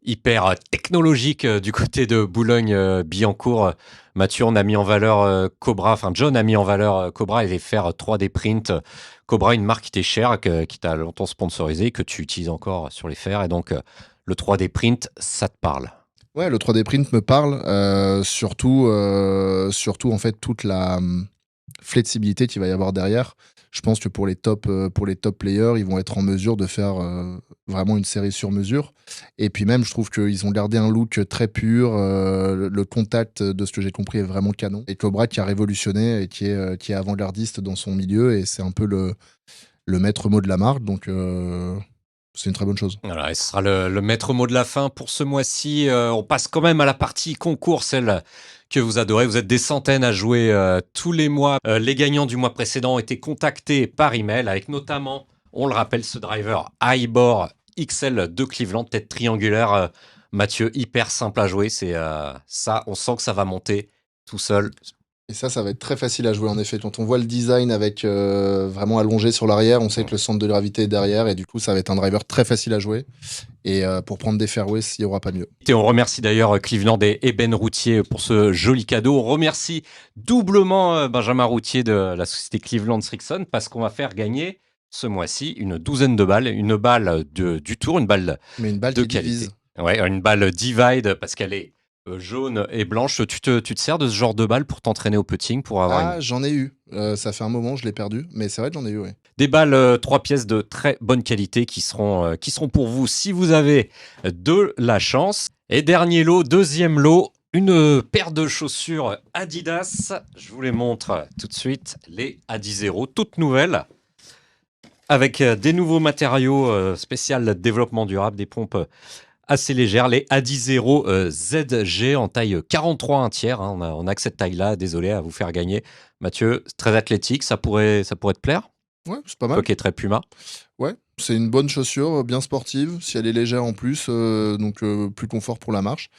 Speaker 1: hyper technologique du côté de Boulogne-Billancourt. Mathieu, on a mis en valeur Cobra, enfin John a mis en valeur Cobra et les fers 3D print. Cobra, une marque qui t'est chère, qui t'a longtemps sponsorisé, que tu utilises encore sur les fers. Et donc, le 3D print, ça te parle?
Speaker 2: Ouais, le 3D print me parle, surtout en fait toute la flexibilité qu'il va y avoir derrière. Je pense que pour les top players, ils vont être en mesure de faire vraiment une série sur mesure. Et puis même, je trouve qu'ils ont gardé un look très pur. Le contact, de ce que j'ai compris, est vraiment canon. Et Cobra qui a révolutionné et qui est avant-gardiste dans son milieu. Et c'est un peu le maître mot de la marque. Donc c'est une très bonne chose.
Speaker 1: Voilà, et ce sera le maître mot de la fin pour ce mois-ci. On passe quand même à la partie concours, celle que vous adorez. Vous êtes des centaines à jouer tous les mois. Les gagnants du mois précédent ont été contactés par email avec notamment, on le rappelle, ce driver Highbore XL de Cleveland, tête triangulaire. Mathieu, hyper simple à jouer. C'est ça, on sent que ça va monter tout seul.
Speaker 2: Et ça va être très facile à jouer en effet. Quand on voit le design avec vraiment allongé sur l'arrière, on sait que le centre de gravité est derrière et du coup ça va être un driver très facile à jouer. Et pour prendre des fairways, il n'y aura pas mieux.
Speaker 1: Et on remercie d'ailleurs Cleveland et Ben Routier pour ce joli cadeau. On remercie doublement Benjamin Routier de la société Cleveland Srixon parce qu'on va faire gagner ce mois-ci une douzaine de balles. Une balle du tour, une balle de
Speaker 2: qui
Speaker 1: qualité.
Speaker 2: divise.
Speaker 1: Ouais, une balle divide parce qu'elle est jaune et blanche. Tu te sers de ce genre de balle pour t'entraîner au putting pour avoir
Speaker 2: j'en ai eu. Ça fait un moment, je l'ai perdu, mais c'est vrai que j'en ai eu, oui.
Speaker 1: Des balles 3 pièces de très bonne qualité qui seront pour vous si vous avez de la chance. Et dernier lot, deuxième lot, une paire de chaussures Adidas. Je vous les montre tout de suite, les Adizero, toutes nouvelles, avec des nouveaux matériaux spécial développement durable, des pompes assez légères, les Adizero ZG en taille 43 1 tiers. Hein. On a que cette taille-là, désolé à vous faire gagner. Mathieu, très athlétique, ça pourrait te plaire?
Speaker 2: Ouais, c'est pas mal.
Speaker 1: Toi qui es très Puma.
Speaker 2: Ouais, c'est une bonne chaussure, bien sportive, si elle est légère en plus, donc plus confort pour la marche.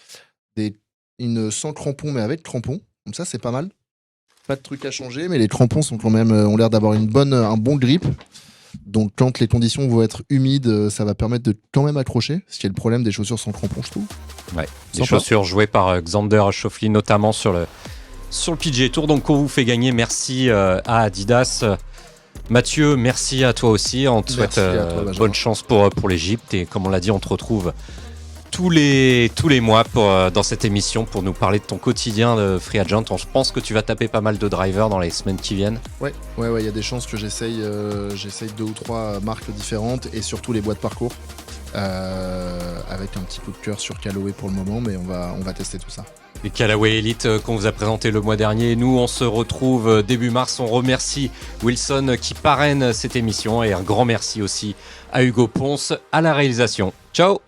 Speaker 2: Une sans crampons, mais avec crampons, comme ça c'est pas mal. Pas de truc à changer, mais les crampons sont quand même, ont l'air d'avoir un bon grip. Donc quand les conditions vont être humides, ça va permettre de quand même accrocher, ce qui est le problème des chaussures sans crampons, je trouve.
Speaker 1: Ouais, des
Speaker 2: Sympa.
Speaker 1: chaussures jouées par Xander Schauffele, notamment sur le PGA Tour. Donc on vous fait gagner, merci à Adidas. Mathieu, merci à toi aussi. On te souhaite
Speaker 2: à toi, Benjamin.
Speaker 1: bonne chance pour l'Égypte. Et comme on l'a dit, on te retrouve tous les mois dans cette émission pour nous parler de ton quotidien de free agent. Je pense que tu vas taper pas mal de drivers dans les semaines qui viennent.
Speaker 2: Ouais, il y a des chances que j'essaye 2 ou 3 marques différentes et surtout les boîtes parcours. Avec un petit coup de cœur sur Callaway pour le moment, mais on va tester tout ça.
Speaker 1: Et Callaway Elite qu'on vous a présenté le mois dernier. Nous, on se retrouve début mars. On remercie Wilson qui parraine cette émission et un grand merci aussi à Hugo Ponce à la réalisation. Ciao!